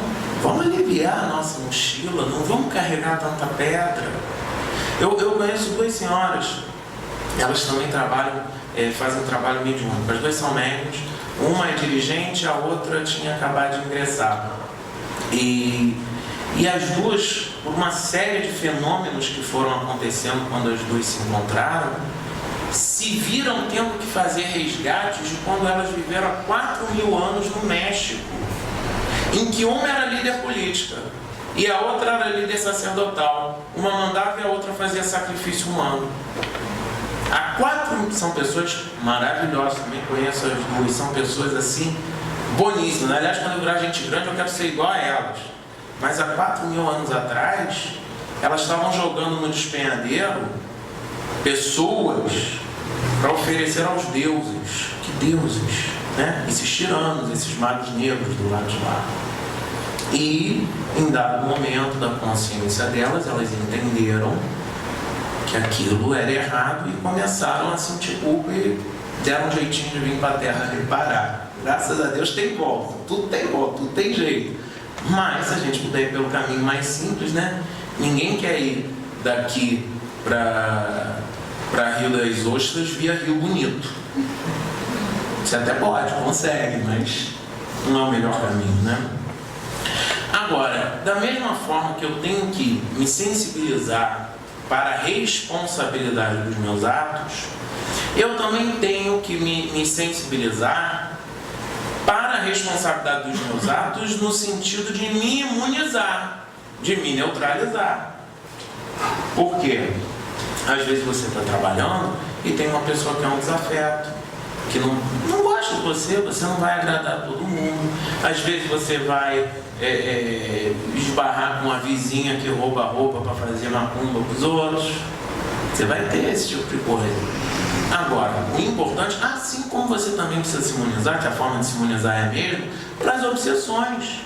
vamos aliviar a nossa mochila, não vamos carregar tanta pedra. Eu conheço 2 senhoras elas também trabalham, fazem um trabalho mediúnico. As duas são médiums, uma é dirigente, a outra tinha acabado de ingressar. E as duas, por uma série de fenômenos que foram acontecendo quando as duas se encontraram, se viram tendo que fazer resgates de quando elas viveram há 4.000 anos no México, em que uma era líder política e a outra era líder sacerdotal. Uma mandava e a outra fazia sacrifício humano. São pessoas maravilhosas, também conheço as duas, são pessoas assim, boníssimas. Aliás, quando eu virar gente grande, eu quero ser igual a elas. Mas há 4.000 anos atrás, elas estavam jogando no despenhadeiro pessoas para oferecer aos deuses. Que deuses? Né? Esses tiranos, esses magos negros do lado de lá. E, em dado momento da consciência delas, elas entenderam que aquilo era errado e começaram a sentir culpa e deram um jeitinho de vir para a Terra reparar. Graças a Deus tem volta, tudo tem jeito. Mas se a gente puder ir pelo caminho mais simples, né? Ninguém quer ir daqui para Rio das Ostras via Rio Bonito. Você até pode, consegue, mas não é o melhor caminho, né? Agora, da mesma forma que eu tenho que me sensibilizar para a responsabilidade dos meus atos, eu também tenho que me sensibilizar para a responsabilidade dos meus atos no sentido de me imunizar, de me neutralizar. Por quê? Às vezes você está trabalhando e tem uma pessoa que é um desafeto, que não gosta de você não vai agradar todo mundo. Às vezes você vai esbarrar com uma vizinha que rouba a roupa para fazer macumba para os outros. Você vai ter esse tipo de coisa. Agora, o importante, assim como você também precisa se imunizar, que a forma de se imunizar é a mesma, para as obsessões.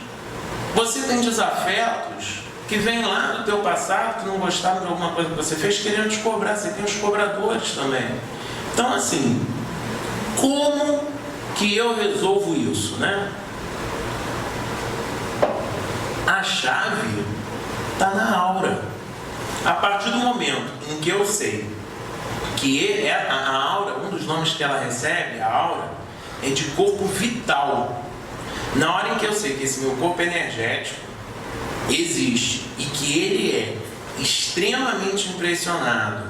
Você tem desafetos que vêm lá do teu passado, que não gostaram de alguma coisa que você fez, querendo te cobrar. Você tem os cobradores também. Então, assim, como que eu resolvo isso, né? A chave está na aura. A partir do momento em que eu sei que a aura, um dos nomes que ela recebe, a aura, é de corpo vital. Na hora em que eu sei que esse meu corpo energético existe e que ele é extremamente impressionável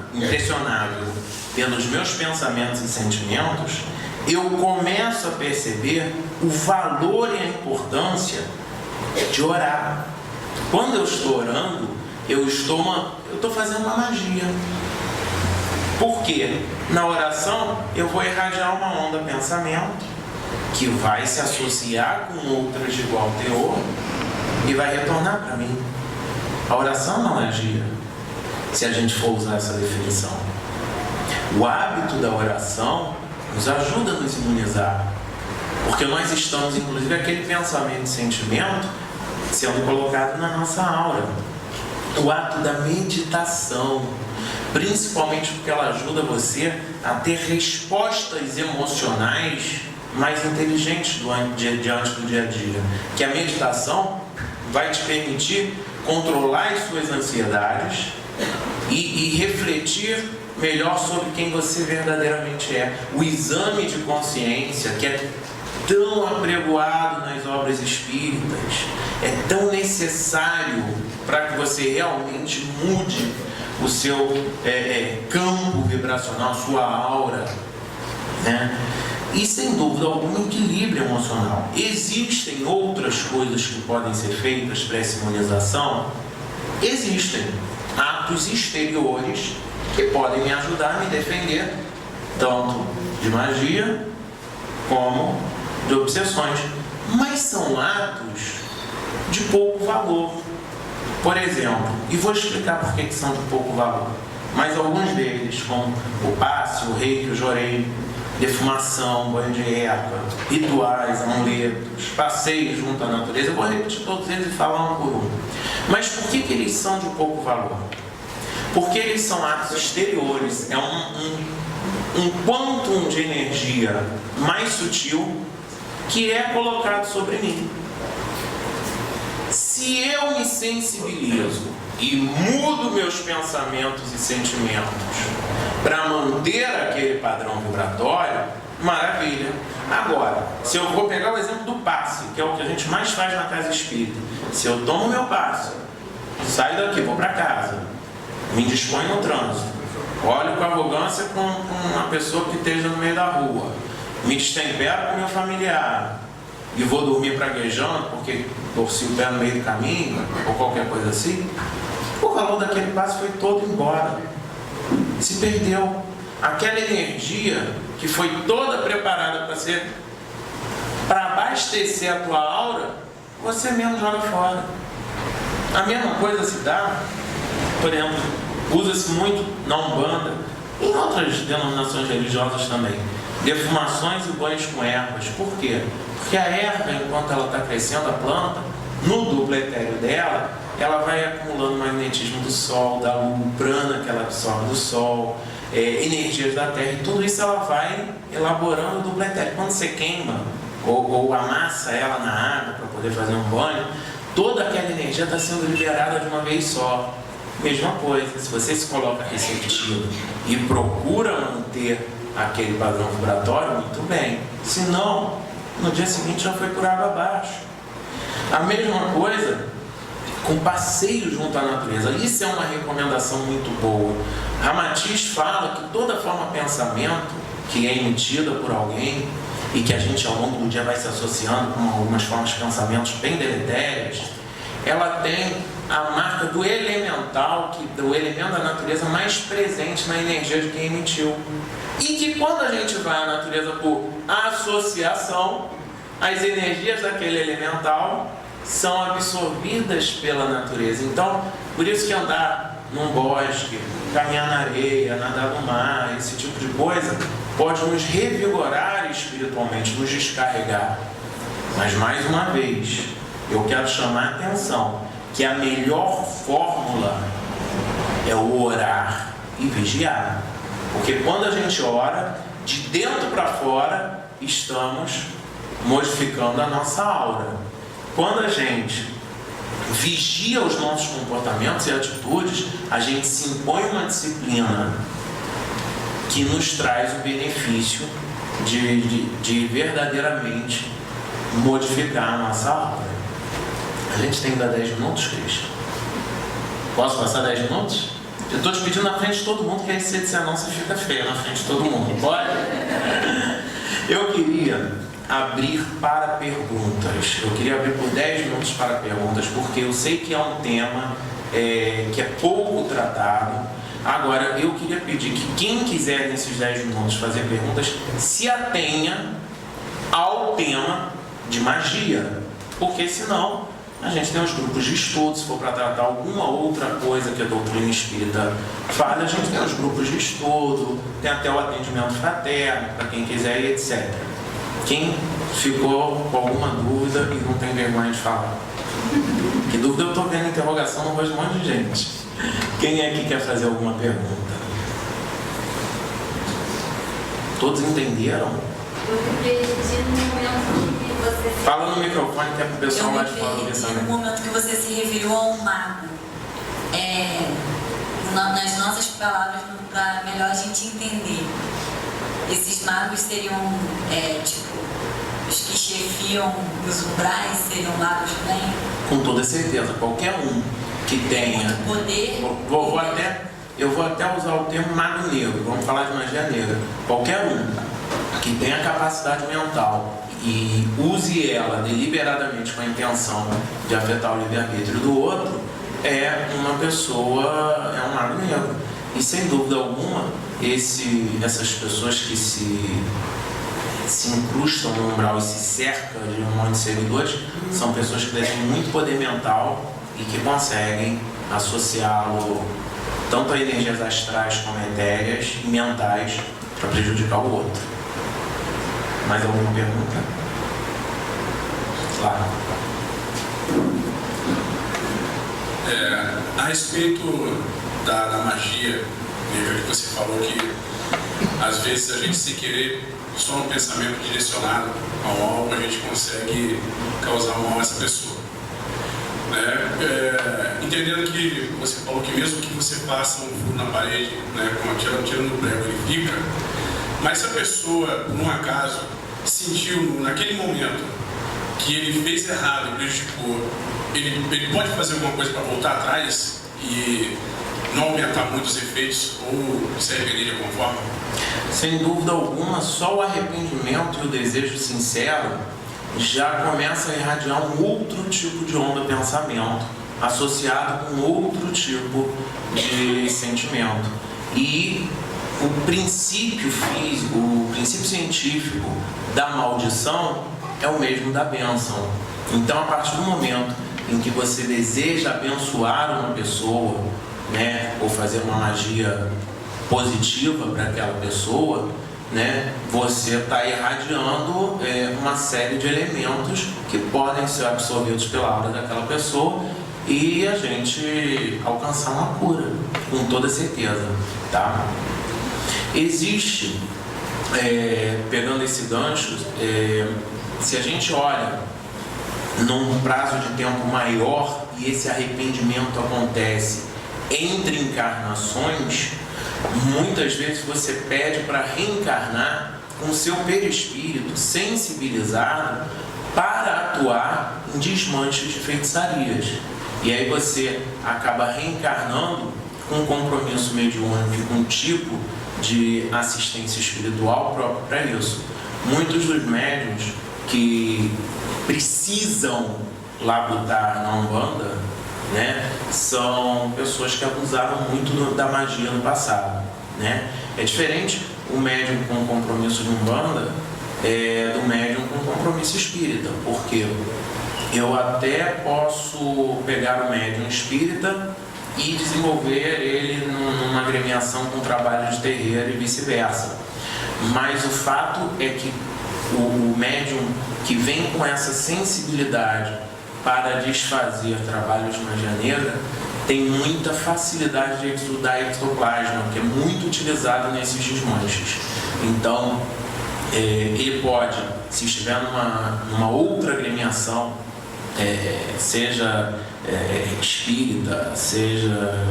pelos meus pensamentos e sentimentos, eu começo a perceber o valor e a importância de orar. Quando eu estou orando, eu estou fazendo uma magia. Por quê? Na oração, eu vou irradiar uma onda pensamento que vai se associar com outras de igual teor e vai retornar para mim. A oração é uma magia, se a gente for usar essa definição. O hábito da oração nos ajuda a nos imunizar, porque nós estamos, inclusive, aquele pensamento e sentimento sendo colocado na nossa aura. O ato da meditação, principalmente porque ela ajuda você a ter respostas emocionais mais inteligentes diante do dia a dia. Que a meditação vai te permitir controlar as suas ansiedades e refletir melhor sobre quem você verdadeiramente é. O exame de consciência, que é tão apregoado nas obras espíritas, é tão necessário para que você realmente mude o seu campo vibracional, sua aura, né? E sem dúvida alguma, equilíbrio emocional. Existem outras coisas que podem ser feitas para essa imunização? Existem atos exteriores que podem me ajudar a me defender, tanto de magia como de obsessões, mas são atos de pouco valor. Por exemplo, e vou explicar por que são de pouco valor, mas alguns deles, como o passe, o reiki, o jorei, defumação, banho de erva, rituais, amuletos, passeios junto à natureza, eu vou repetir todos eles e falar um por um. Mas por que eles são de pouco valor? Porque eles são atos exteriores, é um quantum de energia mais sutil que é colocado sobre mim. Se eu me sensibilizo e mudo meus pensamentos e sentimentos para manter aquele padrão vibratório, maravilha. Agora, se eu vou pegar o exemplo do passe, que é o que a gente mais faz na casa espírita, se eu tomo meu passe, saio daqui, vou para casa, me disponho no trânsito, olho com arrogância com uma pessoa que esteja no meio da rua, me destempero com meu familiar e vou dormir praguejando porque torci o pé no meio do caminho ou qualquer coisa assim, o valor daquele passe foi todo embora, se perdeu. Aquela energia que foi toda preparada para abastecer a tua aura, você mesmo joga fora. A mesma coisa se dá, por exemplo, usa-se muito na Umbanda, em outras denominações religiosas também, defumações e banhos com ervas. Por quê? Porque a erva, enquanto ela está crescendo, a planta, no duplo etéreo dela, ela vai acumulando magnetismo do Sol, da lua, prana que ela absorve do Sol, energias da Terra, e tudo isso ela vai elaborando o duplo etéreo. Quando você queima ou amassa ela na água para poder fazer um banho, toda aquela energia está sendo liberada de uma vez só. Mesma coisa, se você se coloca receptivo e procura manter aquele padrão vibratório, muito bem. Se não, no dia seguinte já foi por água abaixo. A mesma coisa com passeio junto à natureza. Isso é uma recomendação muito boa. Ramatiz fala que toda forma de pensamento que é emitida por alguém e que a gente ao longo do dia vai se associando com algumas formas de pensamentos bem deletérias, ela tem a marca do elemental, do elemento da natureza mais presente na energia de quem emitiu. E que quando a gente vai à natureza por associação, as energias daquele elemental são absorvidas pela natureza. Então, por isso que andar num bosque, caminhar na areia, nadar no mar, esse tipo de coisa, pode nos revigorar espiritualmente, nos descarregar. Mas, mais uma vez, eu quero chamar a atenção que a melhor fórmula é o orar e vigiar. Porque quando a gente ora, de dentro para fora, estamos modificando a nossa aura. Quando a gente vigia os nossos comportamentos e atitudes, a gente se impõe uma disciplina que nos traz o benefício de verdadeiramente modificar a nossa aura. A gente tem ainda 10 minutos, Cristian? Posso passar 10 minutos? Eu estou te pedindo na frente de todo mundo, que aí se você disser não, você fica feio na frente de todo mundo. Pode? Eu queria abrir para perguntas. Eu queria abrir por 10 minutos para perguntas, porque eu sei que é um tema que é pouco tratado. Agora, eu queria pedir que quem quiser nesses 10 minutos fazer perguntas, se atenha ao tema de magia, porque senão a gente tem os grupos de estudo. Se for para tratar alguma outra coisa que a doutrina espírita fala, a gente tem os grupos de estudo, tem até o atendimento fraterno para quem quiser e etc. Quem ficou com alguma dúvida e não tem vergonha de falar? Que dúvida? Eu estou vendo interrogação no rosto de um monte de gente. Quem é que quer fazer alguma pergunta? Todos entenderam? Eu perdi no momento que você... Fala no microfone que é para o pessoal lá de fora do pensamento. No momento que você se referiu a um mago, nas nossas palavras, para melhor a gente entender, esses magos seriam, os que chefiam os umbrais, seriam magos também? Com toda certeza, qualquer um que tenha poder. Eu vou até usar o termo mago negro, vamos falar de magia negra. Qualquer um que tenha capacidade mental e use ela deliberadamente com a intenção de afetar o livre-arbítrio do outro, é uma pessoa, é um mago negro. E sem dúvida alguma, essas pessoas que se incrustam no umbral e se cercam de um monte de seguidores, são pessoas que têm muito poder mental e que conseguem associá-lo tanto a energias astrais como etéreas e mentais para prejudicar o outro. Mais alguma pergunta? Claro. A respeito da magia, que você falou que às vezes a gente, sem querer, só um pensamento direcionado ao algo, a gente consegue causar mal a essa pessoa. entendendo que você falou que mesmo que você faça um furo na parede, né, com um tiro no prego, ele fica, mas se a pessoa, por um acaso, sentiu naquele momento que ele fez errado e prejudicou, ele pode fazer alguma coisa para voltar atrás e não aumentar muito os efeitos ou se arrepender de alguma forma? Sem dúvida alguma, só o arrependimento e o desejo sincero já começa a irradiar um outro tipo de onda de pensamento, associado com outro tipo de sentimento. E o princípio físico, o princípio científico da maldição é o mesmo da bênção. Então, a partir do momento em que você deseja abençoar uma pessoa, né, ou fazer uma magia positiva para aquela pessoa, né, você está irradiando uma série de elementos que podem ser absorvidos pela aura daquela pessoa e a gente alcançar uma cura, com toda certeza, tá? Existe, pegando esse gancho, se a gente olha num prazo de tempo maior e esse arrependimento acontece entre encarnações, muitas vezes você pede para reencarnar com o seu perispírito sensibilizado para atuar em desmanches de feitiçarias. E aí você acaba reencarnando com um compromisso mediúnico, com um tipo de assistência espiritual próprio para isso. Muitos dos médiuns que precisam labutar na Umbanda, né, são pessoas que abusaram muito da magia no passado, né? É diferente o médium com compromisso de Umbanda do médium com compromisso espírita, porque eu até posso pegar o médium espírita e desenvolver ele numa agremiação com trabalho de terreiro e vice-versa. Mas o fato é que o médium que vem com essa sensibilidade para desfazer trabalhos de magia negra tem muita facilidade de estudar ectoplasma, que é muito utilizado nesses desmanches. Então, ele pode, se estiver numa outra agremiação, seja espírita, seja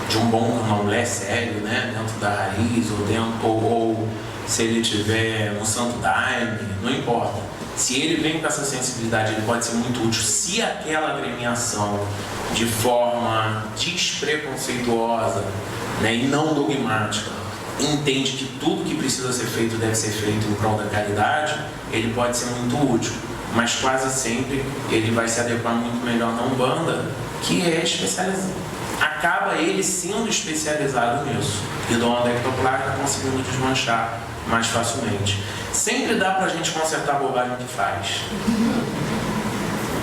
de um bom candomblé sério, né, dentro da raiz, ou se ele tiver no Santo Daime, não importa. Se ele vem com essa sensibilidade, ele pode ser muito útil se aquela agremiação, de forma despreconceituosa, né, e não dogmática, entende que tudo que precisa ser feito deve ser feito em prol da caridade, ele pode ser muito útil. Mas quase sempre ele vai se adequar muito melhor na Umbanda, que é especializado. Acaba ele sendo especializado nisso. E do onda ectoplasma conseguindo desmanchar mais facilmente. Sempre dá pra gente consertar a bobagem que faz.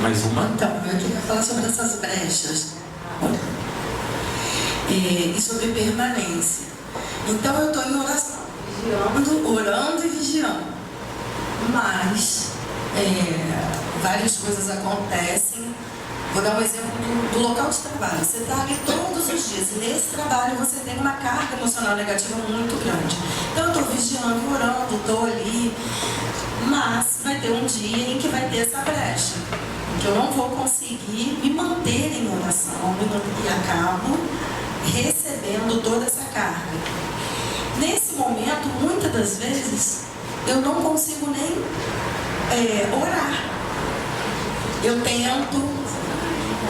Mais uma? Então, eu queria falar sobre essas brechas e sobre permanência. Então, eu estou em oração, orando e vigiando. Mas várias coisas acontecem. Vou dar um exemplo do local de trabalho. Você está ali todos os dias e nesse trabalho você tem uma carga emocional negativa muito grande. Então eu estou vigiando, orando, estou ali, mas vai ter um dia em que vai ter essa brecha, em que eu não vou conseguir me manter em oração e acabo recebendo toda essa carga. Nesse momento, muitas das vezes, eu não consigo nem orar. Eu tento,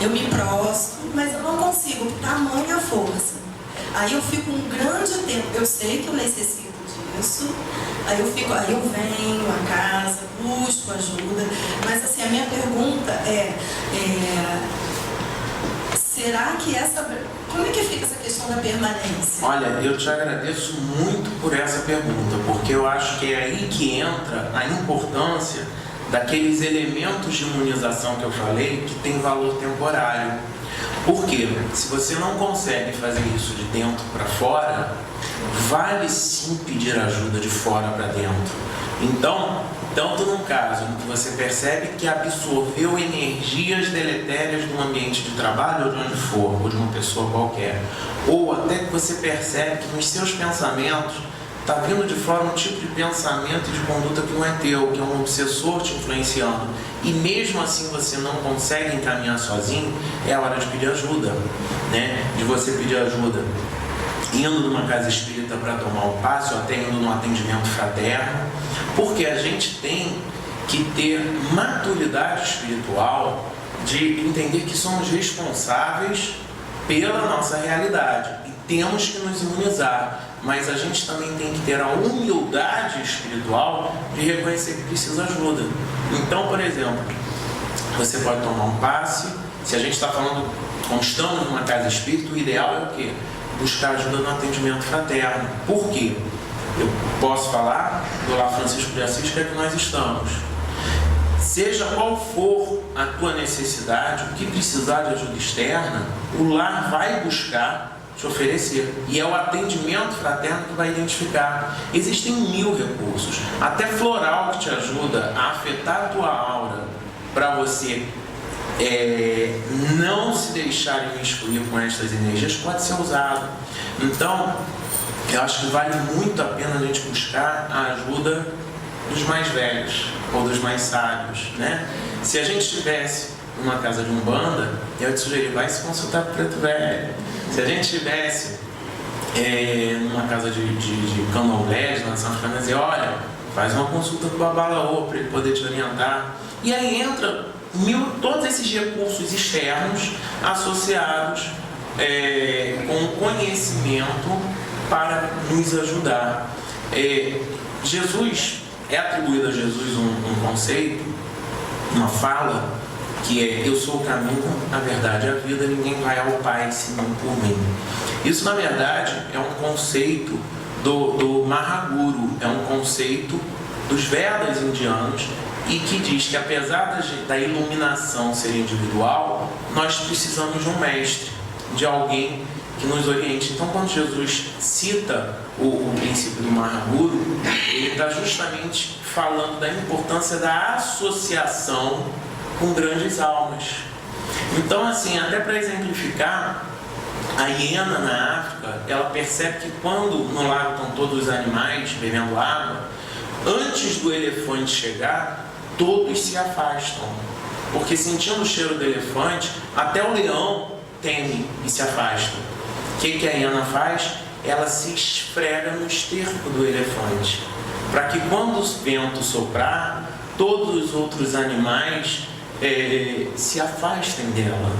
eu me prostro, mas eu não consigo, por tamanha força. Aí eu fico um grande tempo, eu sei que eu necessito disso, aí eu venho à casa, busco ajuda, mas assim, a minha pergunta será que como é que fica essa questão da permanência? Olha, eu te agradeço muito por essa pergunta, porque eu acho que é aí que entra a importância daqueles elementos de imunização que eu falei que tem valor temporário. Porque se você não consegue fazer isso de dentro para fora, vale sim pedir ajuda de fora para dentro. Então, tanto num caso em que você percebe que absorveu energias deletérias de um ambiente de trabalho ou de onde for, ou de uma pessoa qualquer, ou até que você percebe que nos seus pensamentos está vindo de fora um tipo de pensamento e de conduta que não é teu, que é um obsessor te influenciando, e mesmo assim você não consegue encaminhar sozinho, é a hora de pedir ajuda, né? De você pedir ajuda indo numa casa espírita para tomar um passe, ou até indo num atendimento fraterno, porque a gente tem que ter maturidade espiritual de entender que somos responsáveis pela nossa realidade e temos que nos imunizar, mas a gente também tem que ter a humildade espiritual de reconhecer que precisa de ajuda. Então, por exemplo, você pode tomar um passe. Se a gente está falando, como estamos numa casa espírita, o ideal é o quê? Buscar ajuda no atendimento fraterno. Por quê? Eu posso falar do Lar Francisco de Assis, que é que nós estamos. Seja qual for a tua necessidade, o que precisar de ajuda externa, o lar vai buscar te oferecer. E é o atendimento fraterno que vai identificar. Existem 1000 recursos. Até floral que te ajuda a afetar a tua aura para você não se deixar imiscuir com estas energias, pode ser usado. Então, eu acho que vale muito a pena a gente buscar a ajuda dos mais velhos ou dos mais sábios, né? Se a gente estivesse numa casa de umbanda, eu te sugeri, vai se consultar com o preto velho. Se a gente estivesse numa casa de candomblé, na São Francisco, dizer, olha, faz uma consulta com o babalaô para ele poder te orientar. E aí entra todos esses recursos externos associados com conhecimento para nos ajudar. É atribuído a Jesus um conceito, uma fala, que é: eu sou o caminho, a verdade e a vida, ninguém vai ao Pai senão por mim. Isso, na verdade, é um conceito do Mahaguru, é um conceito dos Vedas indianos, e que diz que, apesar da iluminação ser individual, nós precisamos de um mestre, de alguém que nos oriente. Então, quando Jesus cita o princípio do Mahaguru, ele está justamente falando da importância da associação com grandes almas. Então, assim, até para exemplificar, a hiena na África, ela percebe que quando no lago estão todos os animais bebendo água, antes do elefante chegar, todos se afastam, porque sentindo o cheiro do elefante, até o leão teme e se afasta. O que a hiena faz? Ela se esfrega no esterco do elefante, para que quando o vento soprar, todos os outros animais se afastem dela.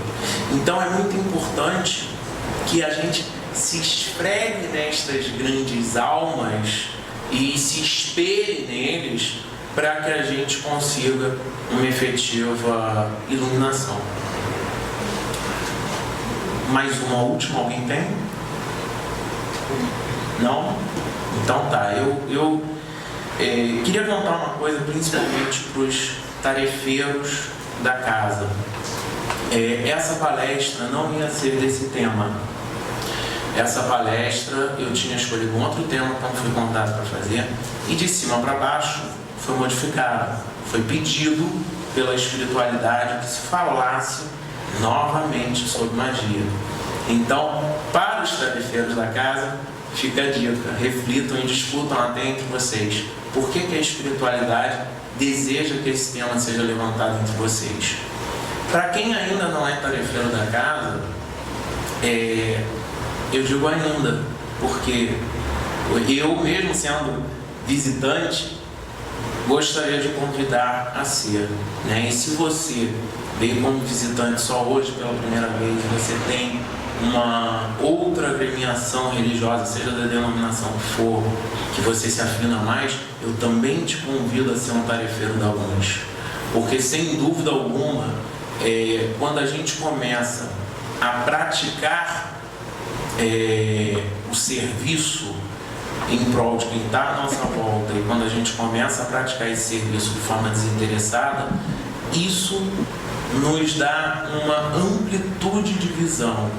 Então é muito importante que a gente se esfregue nestas grandes almas e se espelhe neles, para que a gente consiga uma efetiva iluminação. Mais uma última, alguém tem? Não? Então tá, eu queria contar uma coisa, principalmente para os tarefeiros da casa. Essa palestra não ia ser desse tema. Essa palestra eu tinha escolhido um outro tema quando fui convidado para fazer, e de cima para baixo foi modificado. Foi pedido pela espiritualidade que se falasse novamente sobre magia. Então, para os tarefeiros da casa, fica a dica: reflitam e discutam até entre vocês. Por que a espiritualidade deseja que esse tema seja levantado entre vocês? Para quem ainda não é tarefeiro da casa, eu digo ainda, porque eu, mesmo sendo visitante, gostaria de convidar a ser, né? E se você veio como visitante só hoje pela primeira vez, você tem uma outra agremiação religiosa, seja da denominação que for, que você se afina mais, eu também te convido a ser um tarefeiro da luz. Porque, sem dúvida alguma, quando a gente começa a praticar o serviço em prol de quem está à nossa volta, e quando a gente começa a praticar esse serviço de forma desinteressada, isso nos dá uma amplitude de visão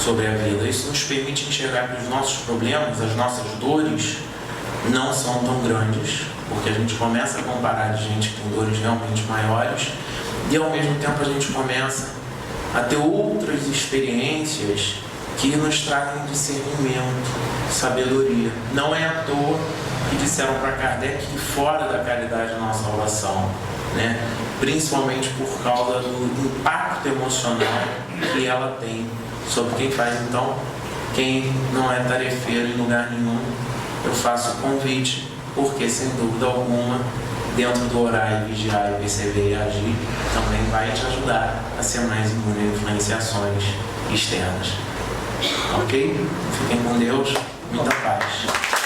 sobre a vida. Isso nos permite enxergar que os nossos problemas, as nossas dores, não são tão grandes, porque a gente começa a comparar de gente que tem dores realmente maiores, e ao mesmo tempo a gente começa a ter outras experiências que nos tragam discernimento, sabedoria. Não é à toa que disseram para Kardec que fora da caridade não há salvação, né? Principalmente por causa do impacto emocional que ela tem sobre quem faz. Então, quem não é tarefeiro em lugar nenhum, eu faço o convite, porque sem dúvida alguma, dentro do orar e vigiar e perceber e agir, também vai te ajudar a ser mais imune a influenciações externas. Ok? Fiquem com Deus. Muita paz.